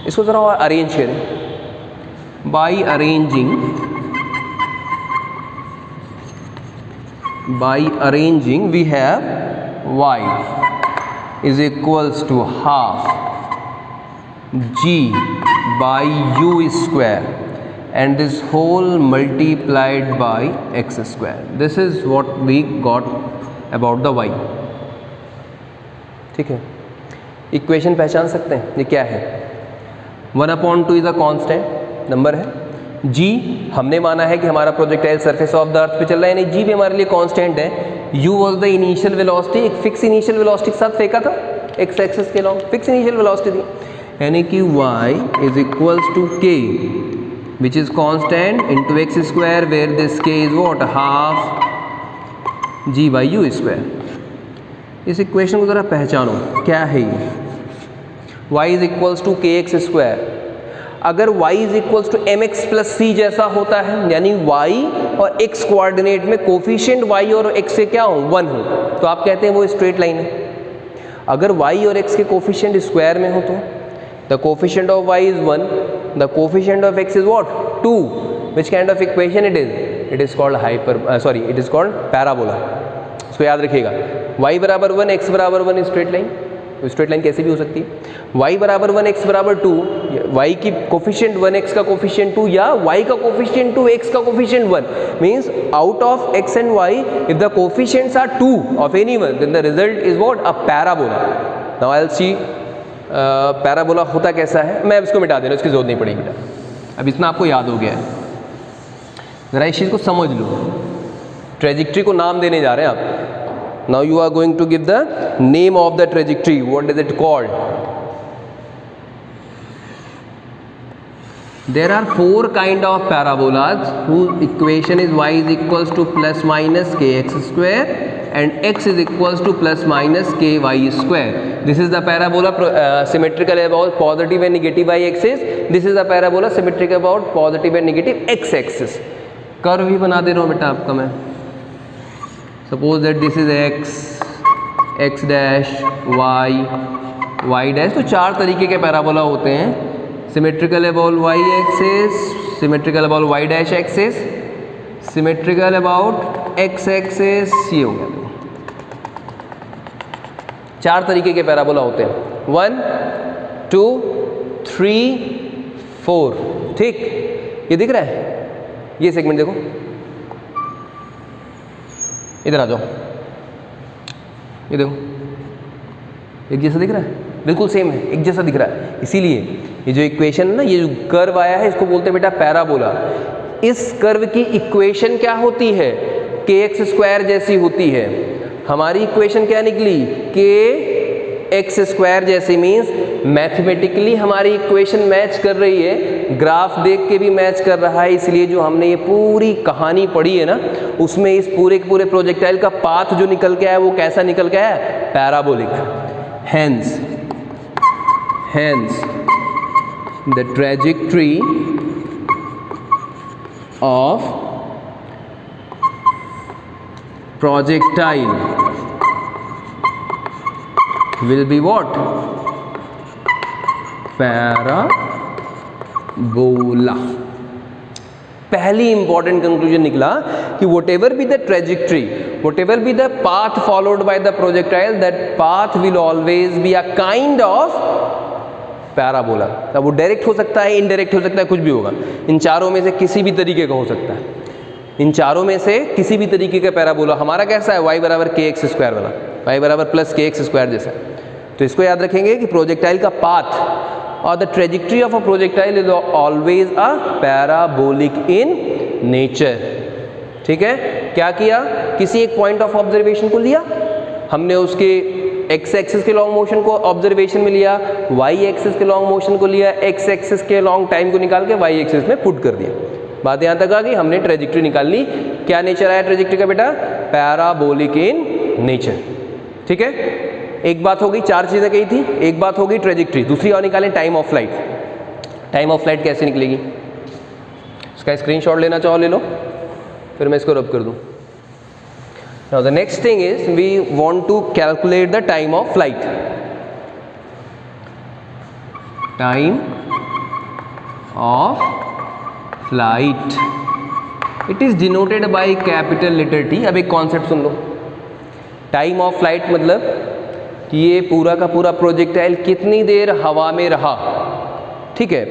S1: इसको जरा और अरेंज करें, by arranging we have y is equals to half g by u square and this whole multiplied by x square. This is what we got about the y. ठीक है, इक्वेशन पहचान सकते हैं, ये क्या है? 1/2 इज अ कांस्टेंट नंबर है। g हमने माना है कि हमारा प्रोजेक्टाइल सरफेस ऑफ द अर्थ पे चल रहा है, यानी g भी हमारे लिए कांस्टेंट है। u was the initial velocity, एक फिक्स इनिशियल वेलोसिटी के साथ फेंका था x एक्सिस के लॉन्ग, फिक्स इनिशियल वेलोसिटी थी, यानी कि y is equals to k which is constant into x square where this k is what, half g by u square. इस इक्वेशन को जरा पहचानो, क्या है ये? y is equals to kx square. अगर y is equals to mx plus c जैसा होता है, यानी y और x कोऑर्डिनेट में कोफिशिएंट y और x से क्या हो, 1 हो, तो आप कहते हैं वो स्ट्रेट लाइन है। अगर y और x के कोफिशिएंट स्क्वायर में हो तो the coefficient of y is 1, the coefficient of x is what, 2। Which kind of equation it is? It is called it is called parabola. इसको याद रखिएगा, y बराबर 1 x बराबर 1 स्ट्रेट लाइन, स्ट्रेट लाइन कैसे भी हो सकती है। y बराबर 1 x बराबर 2, y की कोफिशिएंट 1 x का कोफिशिएंट 2 या y का कोफिशिएंट 2 x का coefficient 1, means out of x and y if the coefficients are 2 of anyone then the result is what, a parabola. Now I will see parabola होता कैसा है। मैं इसको मिटा दे रहा हूँ, इसकी जरूरत नहीं पड़ेगी बेटा, अब इतना आपको याद हो गया है। जरा इस चीज़ को समझ लो, ट्रेजेक्ट्री को नाम देने जा रहे हैं आप। Now you are going to give the name of the trajectory. What is it called? There are 4 kind of parabolas whose equation is y is equals to plus minus kx square and x is equals to plus minus ky square. This is the parabola symmetrical about positive and negative y axis. This is the parabola symmetrical about positive and negative x axis. Curve ही बना दे रहा हूँ बेटा आपका मैं। Suppose that this is x dash y dash. तो 4 तरीके के पैराबोला होते हैं, symmetrical about y axis, symmetrical about y dash axis, symmetrical about x axis, ये हो गया। 4 तरीके के पैराबोला होते हैं, 1 2 3 4। ठीक, ये दिख रहा है, ये सेगमेंट देखो, इधर आ जाओ, ये देखो, एक जैसा दिख रहा है, बिल्कुल सेम है, एक जैसा दिख रहा है। इसीलिए ये जो इक्वेशन ना, ये जो कर्व आया है, इसको बोलते हैं बेटा पैराबोला। इस कर्व की इक्वेशन क्या होती है, kx स्क्वायर जैसी होती है। हमारी इक्वेशन क्या निकली, kx स्क्वायर जैसी, मीन्स मैथमेटिकली हमारी इक्वेशन मैच कर रही है, ग्राफ देख के भी मैच कर रहा है। इसलिए जो हमने ये पूरी कहानी पढ़ी है ना, उसमें इस पूरे के पूरे प्रोजेक्टाइल का पाथ जो निकल के आया वो कैसा निकल के आया, parabolic. Hence the trajectory of projectile will be what, parabola. पहली इंपॉर्टेंट कंक्लूजन निकला कि what ever be the trajectory, what ever be the path followed by the projectile, that path will always be a kind of parabola. अब वो डायरेक्ट हो सकता है, इनडायरेक्ट हो सकता है, कुछ भी होगा। इन चारों में से किसी भी तरीके का हो सकता है, इन चारों में से किसी भी तरीके का पैराबोला। हमारा कैसा है, y बराबर kx स्क्वायर वाला, y बराबर प्लस kx स्क्वायर जैसा। तो इसको याद रखेंगे कि प्रोजेक्टाइल का पाथ और the trajectory of a projectile is always a parabolic in nature. ठीक है, क्या किया, किसी एक पॉइंट ऑफ ऑब्जर्वेशन को लिया हमने उसके एक्स एक्सिस के लॉन्ग मोशन को ऑब्जर्वेशन में लिया, वाई एक्सिस के लॉन्ग मोशन को लिया, एक्स एक्सिस के लॉन्ग टाइम को निकाल के वाई एक्सिस में पुट कर दिया। बात यहाँ तक आ गई, हमने ट्रेजेक्ट्री निकाल ली। क्या नेचर आया ट्रेजेक्ट्री का बेटा? Parabolic in nature. ठीक है, एक बात हो गई, 4 चीज़ें कही थी। एक बात हो गई ट्रेजेक्ट्री, दूसरी और निकालें time of flight. Time of flight कैसे निकलेगी? इसका स्क्रीनशॉट लेना चाहो ले लो, फिर मैं इसको रब कर दूँ। Now the next thing is we want to calculate the time of flight. Time of flight. It is denoted by capital letter T. अब एक concept soon low. Time of flight मतलब कि ये पूरा का पूरा प्रोजेक्टाइल कितनी देर हवा में रहा। ठीक है,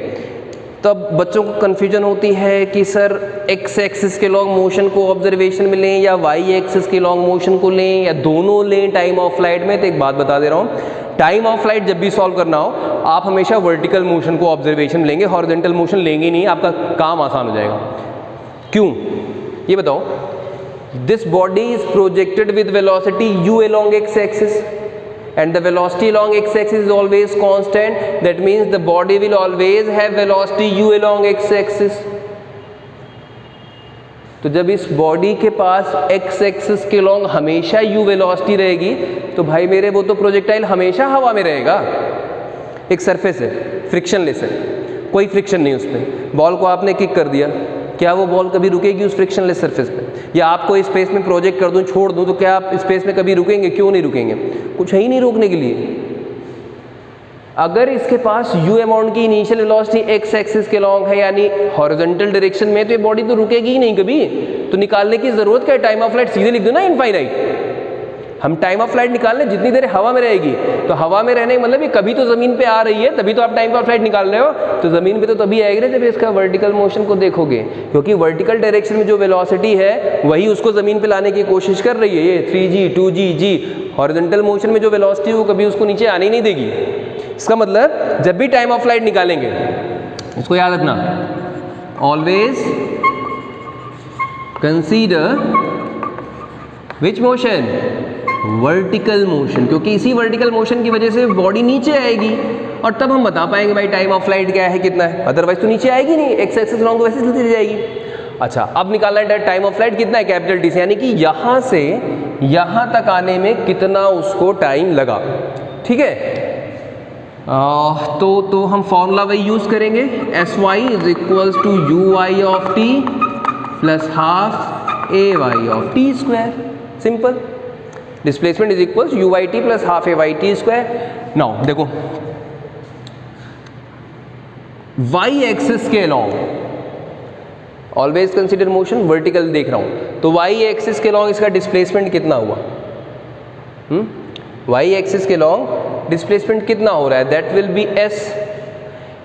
S1: तब बच्चों को कन्फ्यूजन होती है कि सर एक्स एक्सिस के लॉन्ग मोशन को ऑब्जर्वेशन में लें या वाई एक्सिस के लॉन्ग मोशन को लें या दोनों लें टाइम ऑफ फ्लाइट में। तो एक बात बता दे रहा हूँ, टाइम ऑफ फ्लाइट जब भी सॉल्व करना हो आप हमेशा वर्टिकल मोशन को ऑब्जर्वेशन लेंगे, हॉरिजॉन्टल मोशन लेंगे नहीं, आपका काम आसान हो जाएगा। क्यों ये बताओ? This body is projected with velocity u along x axis and the velocity along x-axis is always constant. That means the body will always have velocity u along x-axis. तो जब इस बॉडी के पास x-axis के लॉन्ग हमेशा u वेलोसिटी रहेगी तो भाई मेरे वो तो प्रोजेक्टाइल हमेशा हवा में रहेगा। एक सरफेस है, फ्रिक्शनलेस है, कोई फ्रिक्शन नहीं उस पर। बॉल को आपने किक कर दिया, क्या वो बॉल कभी रुकेगी उस फ्रिक्शनलेस सरफेस पे? या आपको स्पेस में प्रोजेक्ट कर दूं, छोड़ दूं, तो क्या आप स्पेस में कभी रुकेंगे? क्यों नहीं रुकेंगे? कुछ है ही नहीं रोकने के लिए। अगर इसके पास u अमाउंट की इनिशियल वेलोसिटी x एक्सिस के लॉन्ग है यानी हॉरिजॉन्टल डायरेक्शन में, तो ये बॉडी तो रुकेगी ही नहीं कभी। तो निकालने की जरूरत क्या है? टाइम ऑफ फ्लाइट सीधे लिख दो ना, इनफाइनाइट। हम टाइम ऑफ फ्लाइट निकाल लें जितनी देर हवा में रहेगी। तो हवा में रहने का मतलब ये कभी तो ज़मीन पे आ रही है, तभी तो आप टाइम ऑफ फ्लाइट निकाल रहे हो। तो ज़मीन पे तो तभी आएगी ना जब इसका वर्टिकल मोशन को देखोगे, क्योंकि वर्टिकल डायरेक्शन में जो वेलोसिटी है वही उसको ज़मीन पे लाने की कोशिश कर रही है। ये 3g 2g g horizontal motion में जो वेलोसिटी है वो कभी उसको नीचे आने ही नहीं देगी। इसका मतलब जब भी टाइम ऑफ फ्लाइट निकालेंगे, इसको याद रखना, ऑलवेज कंसीडर विच मोशन? वर्टिकल मोशन, क्योंकि इसी वर्टिकल मोशन की वजह से बॉडी नीचे आएगी और तब हम बता पाएंगे भाई टाइम ऑफ फ्लाइट क्या है, कितना है। अदरवाइज तो नीचे आएगी नहीं, एक्स एक्सिस लॉन्ग तो वैसे चलती जाएगी। अच्छा, अब निकालना है टाइम ऑफ फ्लाइट कितना है? कैपिटल टी से, यानी कि यहाँ से यहाँ तक आने में कितना उसको टाइम लगा। ठीक है, तो हम फॉर्मूला वही यूज़ करेंगे, sy is equals to ui of t plus half ay of t square. Simple, displacement is equals UIT plus half AYT square. Now देखो, y एक्सिस के long always consider motion vertical देख रहा हूं, तो y एक्सिस के लॉन्ग इसका डिस्प्लेसमेंट कितना हुआ? y एक्सिस के लॉन्ग डिस्प्लेसमेंट कितना हो रहा है? That will be s।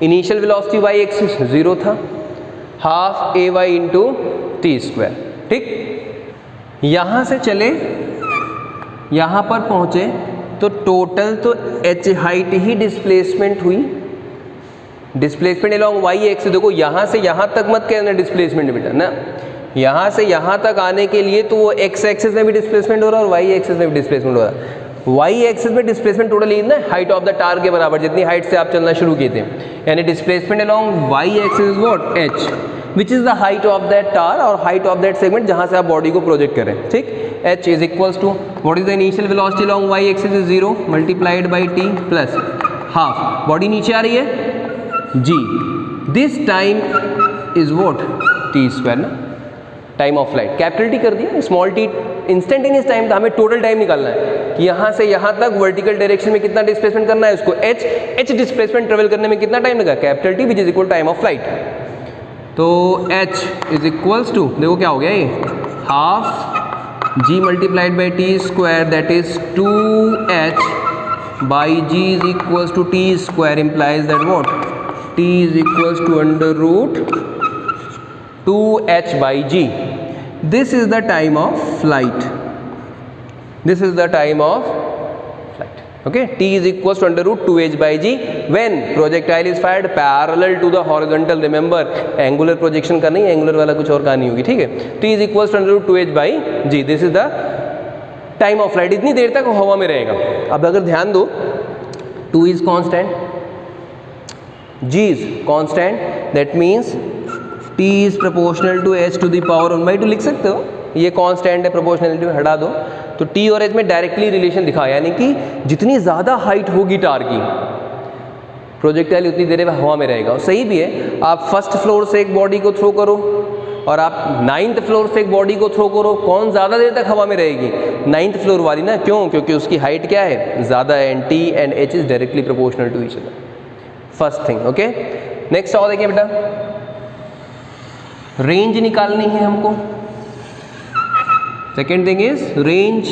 S1: Initial velocity y axis 0 था, half AY into t square. ठीक, यहां से चले यहाँ पर पहुँचे तो टोटल तो h हाइट ही डिस्प्लेसमेंट हुई। डिस्प्लेसमेंट अलॉन्ग y एक्सिस, देखो यहाँ से यहाँ तक मत कहना डिस्प्लेसमेंट बेटा ना, यहाँ से यहाँ तक आने के लिए तो वो x एक्सिस में भी डिस्प्लेसमेंट हो रहा है और y एक्सिस में भी डिस्प्लेसमेंट हो रहा है। y एक्सिस में डिस्प्लेसमेंट टोटल इतना हाइट ऑफ द टार के बराबर, जितनी हाइट से आप चलना शुरू किए थे, यानी displacement along y axis is what? h, which is the height of that tower और हाइट ऑफ दैट सेगमेंट जहाँ से आप बॉडी को प्रोजेक्ट करें। ठीक, h is equals to what is the initial velocity along y axis is 0 multiplied by t plus half, body नीचे आ रही है g, this time is what? t square ना, time of flight capital T कर दिया, स्मॉल टी इंस्टेंटेनियस टाइम था। हमें टोटल टाइम निकालना है कि यहाँ से यहाँ तक वर्टिकल डायरेक्शन में कितना डिस्प्लेसमेंट करना है उसको, h डिस्प्लेसमेंट ट्रेवल करने में कितना टाइम लगा? Capital T which is equal time of flight. तो h इज इक्वल्स टू, देखो क्या हो गया ये, half g multiplied by t square, that is 2h by g is equals to t square, implies that what? t is equals to under root 2h by g। This is the time of flight, this is the time of flight. Okay, t is equals to under root 2h by g when projectile is fired parallel to the horizontal। remember angular projection का नहीं, angular वाला कुछ और कहानी होगी। ठीक है, t is equals to under root 2h by g, this is the time of flight, इतनी देर तक हवा में रहेगा। अब अगर ध्यान दो, 2 is constant, g is constant, that means t is proportional to h to the power 1/2 लिख सकते हो, ये कांस्टेंट है, प्रोपोर्शनलिटी में हटा दो तो t और h में डायरेक्टली रिलेशन दिखा, यानी कि जितनी ज़्यादा हाइट होगी टार की, प्रोजेक्टाइल उतनी देर में हवा में रहेगा। और सही भी है, आप फर्स्ट फ्लोर से एक बॉडी को थ्रो करो और आप 9th फ्लोर से एक बॉडी को थ्रो करो, कौन ज़्यादा देर तक हवा में रहेगी? 9th फ्लोर वाली ना। क्यों? क्योंकि उसकी हाइट क्या है, ज़्यादा है, and t and h is directly proportional to each other. First thing, okay. Next और देखिए बेटा, रेंज निकालनी है हमको। Second thing is range.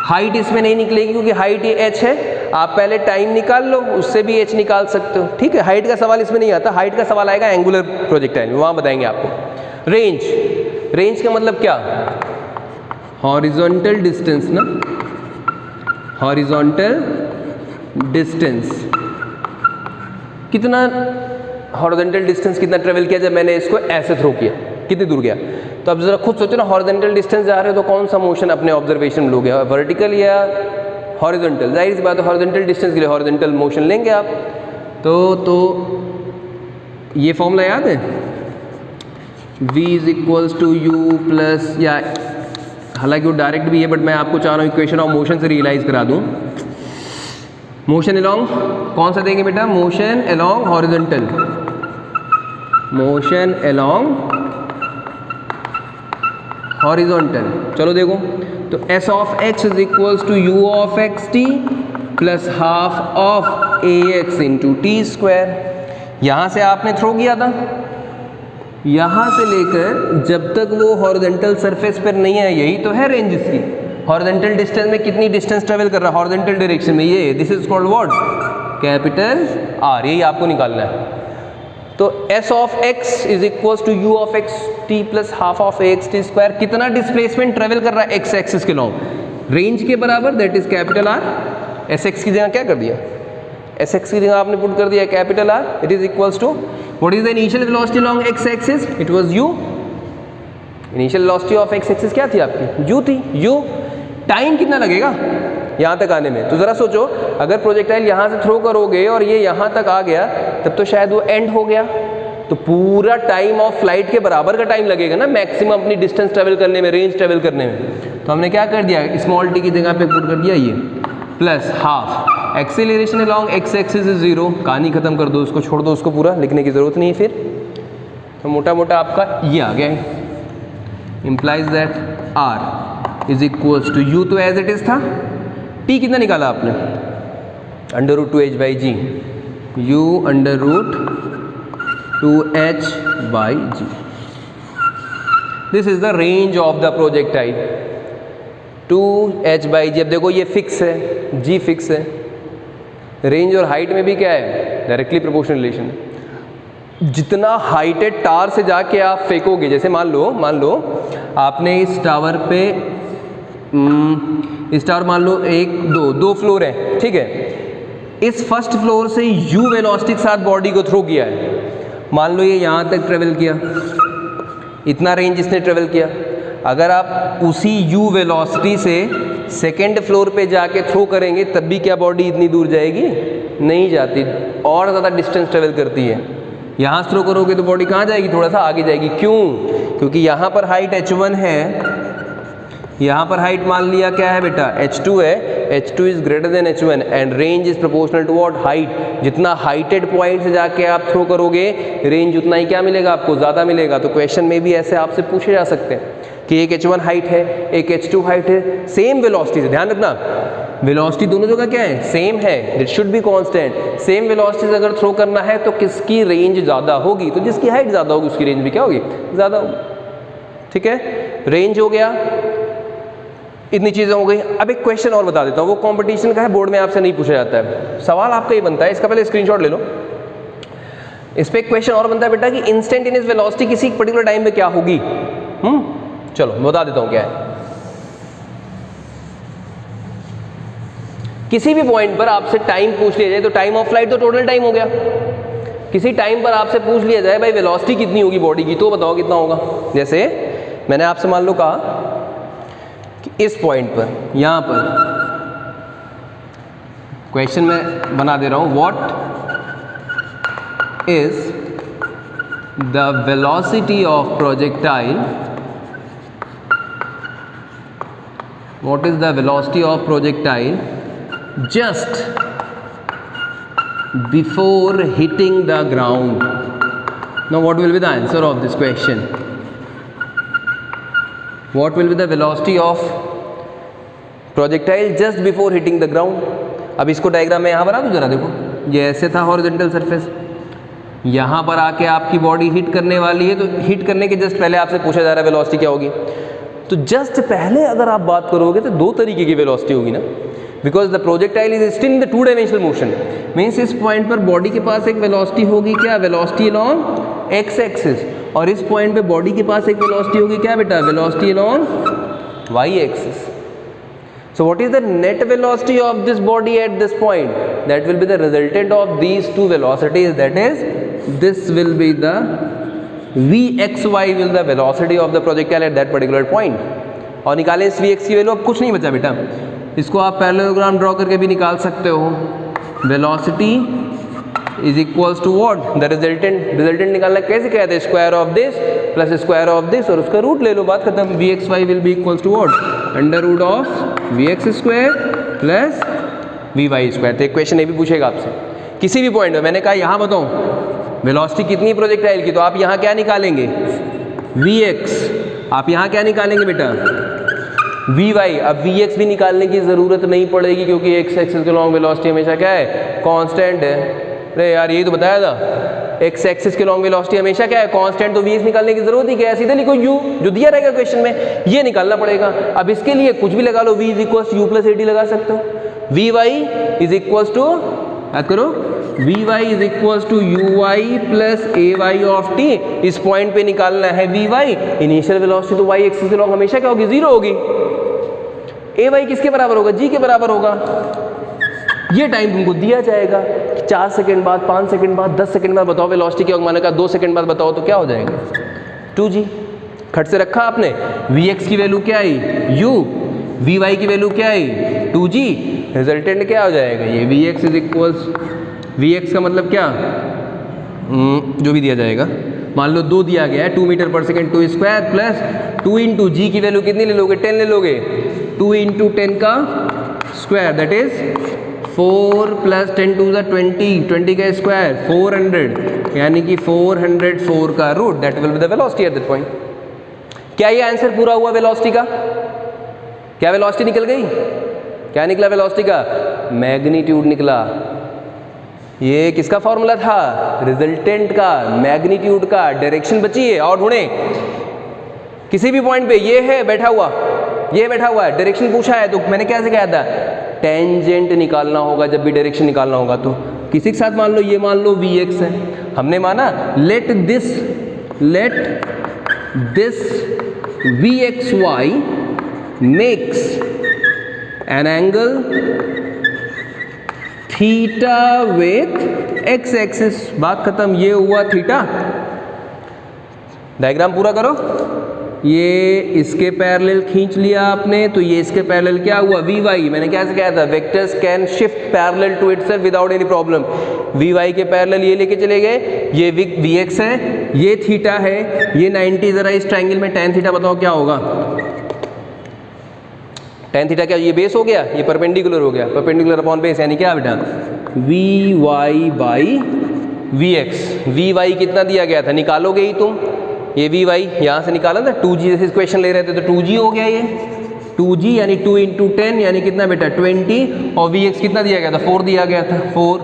S1: Height इसमें नहीं निकलेगी क्योंकि हाइट ये h है, आप पहले टाइम निकाल लो, उससे भी h निकाल सकते हो, ठीक है। हाइट का सवाल इसमें नहीं आता, हाइट का सवाल आएगा एंगुलर प्रोजेक्टाइल में, वहाँ बताएंगे आपको। रेंज, रेंज का मतलब क्या? हॉरिजॉन्टल डिस्टेंस ना, हॉरिजॉन्टल डिस्टेंस, कितना हॉरिजॉन्टल डिस्टेंस कितना ट्रेवल किया जब मैंने इसको ऐसे थ्रो किया, कितनी दूर गया? तो अब जरा खुद सोचो ना, हॉरिजॉन्टल डिस्टेंस जा रहे हो तो कौन सा मोशन अपने ऑब्जर्वेशन में लोगे, वर्टिकल या हॉरिजॉन्टल? जाहिर सी बात है हॉरिजॉन्टल डिस्टेंस के लिए हॉरिजॉन्टल मोशन लेंगे आप। तो ये फॉर्मूला याद है, v is equals to u plus, या हालांकि वो डायरेक्ट भी है बट मैं आपको चाह रहा हूँ इक्वेशन ऑफ मोशन से रियलाइज करा दूँ। मोशन अलोंग कौन सा देंगे बेटा? Motion along horizontal, motion along horizontal. चलो देखो, तो s of x is equals to u of x t plus half of a x into t square. यहाँ से आपने थ्रो किया था, यहाँ से लेकर जब तक वो हॉरिजॉन्टल सरफेस पर नहीं है, यही तो है रेंज इसकी। हॉरिजॉन्टल डिस्टेंस में कितनी डिस्टेंस ट्रेवल कर रहा है हॉरिजॉन्टल डायरेक्शन में, ये this is called what? Capital R, यही आपको निकालना है। तो s of x is equals to u of x t plus half of a x t square, कितना डिस्प्लेसमेंट ट्रेवल कर रहा है x एक्सिस के लॉन्ग, रेंज के बराबर, that is capital R। sx की जगह क्या कर दिया? sx की जगह आपने पुट कर दिया capital R, it is equals to what is the initial velocity long x axis? It was u। Initial velocity of x axis क्या थी आपकी? u थी। u टाइम कितना लगेगा यहाँ तक आने में? तो ज़रा सोचो, अगर प्रोजेक्टाइल यहाँ से थ्रो करोगे और ये यहाँ तक आ गया, तब तो शायद वो एंड हो गया, तो पूरा टाइम ऑफ फ्लाइट के बराबर का टाइम लगेगा ना मैक्सिमम अपनी डिस्टेंस ट्रेवल करने में, रेंज ट्रेवल करने में। तो हमने क्या कर दिया, स्मॉल टी की जगह पे पुट कर दिया ये plus half, acceleration along x axis is 0, कहानी खत्म कर दो, उसको छोड़ दो, उसको पूरा लिखने की ज़रूरत नहीं है फिर। तो मोटा मोटा आपका ये आ गया, implies that R is equals to u, तो एज इट इज था। t कितना निकाला आपने? Under root 2h by g, u under root 2h by g. This is the range of the projectile, 2h by g. अब देखो ये फिक्स है, g फिक्स है, रेंज और हाइट में भी क्या है? डायरेक्टली प्रोपोर्शनल रिलेशन है। जितना हाइटेड टावर से जाके आप फेंकोगे, जैसे मान लो आपने इस टावर पे, इस टावर मान लो 1 2 फ्लोर है, ठीक है। इस फर्स्ट फ्लोर से u वेलोसिटी के साथ बॉडी को थ्रो किया है, मान लो ये यहाँ तक ट्रेवल किया, इतना रेंज इसने ट्रेवल किया। अगर आप उसी u वेलोसिटी से सेकेंड फ्लोर पे जाके थ्रो करेंगे, तब भी क्या बॉडी इतनी दूर जाएगी? नहीं जाती, और ज़्यादा डिस्टेंस ट्रेवल करती है। यहाँ थ्रो करोगे तो बॉडी कहाँ जाएगी? थोड़ा सा आगे जाएगी। क्यों? क्योंकि यहाँ पर हाइट h1 है, यहाँ पर हाइट मान लिया क्या है बेटा? h2 है, h2 is greater than h1 and range is proportional to what? Height. जितना हाइटेड पॉइंट से जाके आप थ्रो करोगे, रेंज उतना ही क्या मिलेगा आपको? ज़्यादा मिलेगा। तो क्वेश्चन में भी ऐसे आपसे पूछे जा सकते हैं कि एक h1 हाइट है, एक h2 हाइट है, सेम वेलोसिटी से, ध्यान रखना वेलोसिटी दोनों जगह क्या है? सेम है, it should be constant. Same velocity से अगर थ्रो करना है तो किसकी रेंज ज़्यादा होगी? तो जिसकी हाइट ज़्यादा होगी उसकी रेंज भी क्या होगी? ज़्यादा होगी। ठीक है, रेंज हो गया, इतनी चीज़ें हो गई। अब एक क्वेश्चन और बता देता हूँ, वो कंपटीशन का है, बोर्ड में आपसे नहीं पूछा जाता है। सवाल आपका ये बनता है, इसका पहले स्क्रीनशॉट ले लो। इस पे एक क्वेश्चन और बनता है बेटा कि इंस्टेंटेनियस वेलोसिटी किसी पर्टिकुलर टाइम में क्या होगी? चलो बता देता हूँ क्या है। किसी भी पॉइंट पर आपसे टाइम पूछ लिया जाए, तो टाइम ऑफ फ्लाइट तो टोटल टाइम हो गया। किसी टाइम पर आपसे पूछ लिया जाए भाई वेलोसिटी कितनी होगी बॉडी की, तो बताओ कितना होगा। जैसे मैंने आपसे मान लो कहा कि इस पॉइंट पर, यहाँ पर क्वेश्चन में बना दे रहा हूँ, what is the velocity of projectile, what is the velocity of projectile just before hitting the ground. Now what will be the answer of this question? What will be the velocity of projectile just before hitting the ground? अब इसको डायग्राम में यहाँ बना दूँ जरा, देखो ये ऐसे था हॉरिजॉन्टल सरफेस, यहाँ पर आके आपकी बॉडी हिट करने वाली है, तो हिट करने के जस्ट पहले आपसे पूछा जा रहा है वेलोसिटी क्या होगी. तो जस्ट पहले अगर आप बात करोगे तो दो तरीके की वेलोसिटी होगी ना, because the projectile is still in the 2 dimensional motion. Means इस पॉइंट पर बॉडी के पास एक वेलोसिटी होगी, क्या? Velocity along x axis. और इस पॉइंट पे बॉडी के पास एक वेलोसिटी होगी, क्या बेटा? Velocity along y axis. So what is the net velocity of this body at this point? That will be the resultant of these two velocities, that is this will be the vxy will the velocity of the projectile at that particular point. और निकालें इस vx की वैल्यू. अब कुछ नहीं बचा बेटा, इसको आप पैरेललोग्राम ड्रॉ करके भी निकाल सकते हो. Velocity is equals to what? The resultant. Resultant निकालना कैसे कहते हैं? Square of this plus square of this और उसका रूट ले लो, बात खत्म. vxy will be equals to what? Under root of vx square plus vy square. तो एक क्वेश्चन ये भी पूछेगा आपसे किसी भी पॉइंट में. मैंने कहा यहाँ बताऊँ वेलोसिटी कितनी प्रोजेक्टाइल की, तो आप यहाँ क्या निकालेंगे? vx. आप यहाँ क्या निकालेंगे बेटा? vy. अब vx भी निकालने की ज़रूरत नहीं पड़ेगी क्योंकि x एक्सिस के लॉन्ग वेलोसिटी हमेशा क्या है? कांस्टेंट है. अरे यार यही तो बताया था, x एक्सिस के लॉन्ग वेलोसिटी हमेशा क्या है? कांस्टेंट. तो vx निकालने की जरूरत ही क्या है? सीधे लिखो u, जो दिया रहेगा क्वेश्चन में, ये निकालना पड़ेगा. अब इसके लिए कुछ भी लगा लो, v is equals u plus ad लगा सकते हो. vy इज इक्वल्स टू, याद करो, vy is equals to uy plus ay of t. इस पॉइंट पे निकालना है vy. इनिशियल वेलोसिटी तो y एक्सिस के लॉन्ग हमेशा क्या होगी? 0 होगी. ay किसके बराबर होगा? g के बराबर होगा. ये टाइम तुमको दिया जाएगा, 4 सेकंड बाद, 5 सेकंड बाद, 10 सेकंड बाद बताओ वेलोसिटी क्या होगी. मैंने कहा 2 सेकंड बाद बताओ तो क्या हो जाएगा? 2g. खट से रखा आपने. vx की वैल्यू क्या आई? u. vy की वैल्यू क्या आई? 2g. रिजल्टेंट क्या हो जाएगा? ये vx इज इक्वल्स, vx का मतलब क्या? जो भी दिया जाएगा, मान लो 2 दिया गया है, 2 मीटर पर सेकेंड 2 स्क्वायर प्लस 2 इंटू जी की वैल्यू कितनी ले लोगे? 10 ले लोगे. 2 इंटू 10 का square that is 4 plus 10 to the 20, 20 का स्क्वायर 400, यानी कि 404 का root. That will be the velocity at that point. क्या ये आंसर पूरा हुआ वेलोसिटी का? क्या वेलोसिटी निकल गई? क्या निकला वेलोसिटी का? मैग्नीट्यूड निकला. ये किसका फॉर्मूला था? रिजल्टेंट का, मैग्नीट्यूड का. डायरेक्शन बची है और ढूंढे किसी भी पॉइंट पे. ये है बैठा हुआ, ये बैठा हुआ है, डायरेक्शन पूछा है तो मैंने कैसे कहा था? टेंजेंट निकालना होगा जब भी डायरेक्शन निकालना होगा. तो किसी के साथ मान लो, ये मान लो vx है, हमने माना let this vxy makes an angle theta with x axis. बात खत्म. ये हुआ थीटा. डायग्राम पूरा करो. ये इसके पैरेलल खींच लिया आपने, तो ये इसके पैरेलल क्या हुआ? vy. मैंने कैसे कहा था? Vectors can shift parallel to itself without any problem. vy के पैरेलल ये लेके चले गए, ये vx है, ये थीटा है, ये 90. जरा इस ट्रायंगल में tan थीटा बताओ क्या होगा? tan थीटा क्या? ये बेस हो गया, ये परपेंडिकुलर हो गया. परपेंडिकुलर अपॉन बेस यानी क्या बेटा? vy by vx. vy कितना दिया गया था? निकालोगे ही तुम. ये vy यहाँ से निकाला था 2g, जैसे इक्वेशन ले रहे थे तो 2g हो गया. ये 2g यानी 2 इंटू 10 यानी कितना बेटा? 20. और vx कितना दिया गया था? 4 दिया गया था. 4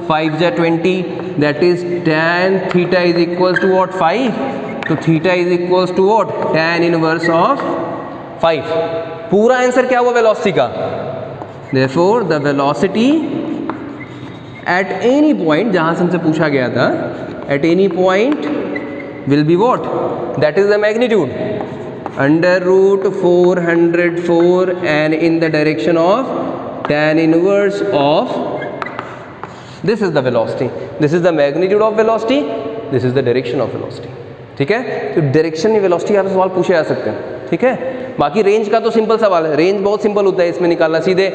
S1: 5 जा 20, that is tan theta is equals to what? 5. तो theta is equals to what? tan inverse of 5. पूरा आंसर क्या हुआ वेलोसिटी का? Therefore the velocity at any point, जहां से हमसे पूछा गया था, at any point will be what? That is the magnitude. Under root 404 and in the direction of tan inverse of, this is the velocity. This is the magnitude of velocity. This is the direction of velocity. ठीक है? तो डायरेक्शन वेलोसिटी आपसे सवाल पूछे जा सकते हैं. ठीक है। बाकी रेंज का तो सिंपल सवाल है, रेंज बहुत सिंपल होता है इसमें निकालना, सीधे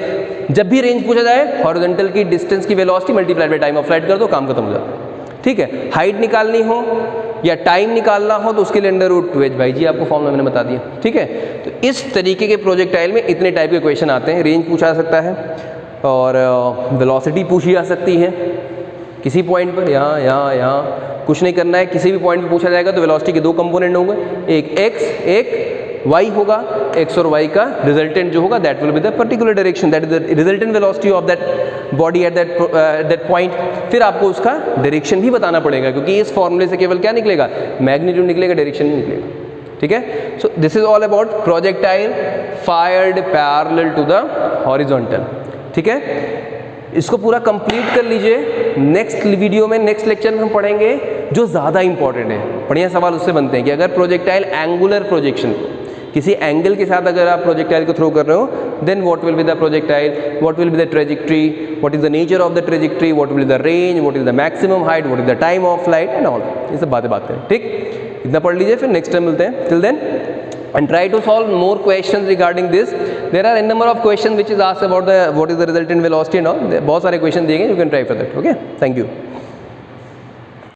S1: जब भी रेंज पूछा जाए हॉरिजॉन्टल की डिस्टेंस की velocity multiplied by time of flight कर दो, काम खत्म हो जाता है। ठीक है, हाइट निकालनी हो या टाइम निकालना हो तो उसके लिए √2h भाई जी आपको फॉर्मूला मैंने बता दिया। ठीक है, तो इस तरीके के प्रोजेक्टाइल में इतने टाइप के क्वेश्चन आते हैं। रेंज पूछा जा सकता है और वेलोसिटी पूछी जा सकती है किसी पॉइंट पर, यहाँ कुछ नहीं करना है, किसी भी पॉइंट पे पूछा जाएगा तो वेलोसिटी के दो कंपोनेंट होंगे, एक x एक y होगा, x और y का रिजल्टेंट जो होगा that will be the particular direction, that is the resultant velocity of that body at that point. फिर आपको उसका डायरेक्शन भी बताना पड़ेगा क्योंकि इस फॉर्मूले से केवल क्या निकलेगा, मैग्नीट्यूड निकलेगा, डायरेक्शन नहीं निकलेगा। ठीक है, so this is all about projectile fired parallel to the horizontal. ठीक है, इसको पूरा कंप्लीट कर लीजिए। नेक्स्ट वीडियो में, नेक्स्ट लेक्चर में हम पढ़ेंगे जो ज़्यादा इंपॉर्टेंट है। बढ़िया सवाल उससे बनते हैं कि अगर प्रोजेक्टाइल एंगुलर प्रोजेक्शन किसी एंगल के साथ अगर आप प्रोजेक्टाइल को थ्रो कर रहे हो, then what will be the projectile, what will be the trajectory, what is the nature of the trajectory, what will be the range, what is the maximum height, what is the time of flight and all, ये सब बातें हैं। ठीक, इतना पढ़ लीजिए, फिर नेक्स्ट टाइम मिलते हैं। Till then and try to solve more questions regarding this. There are n number of questions which is asked about the what is the resultant velocity and all. बहुत सारे क्वेश्चन दिए गए, you can try for that. Okay, thank you.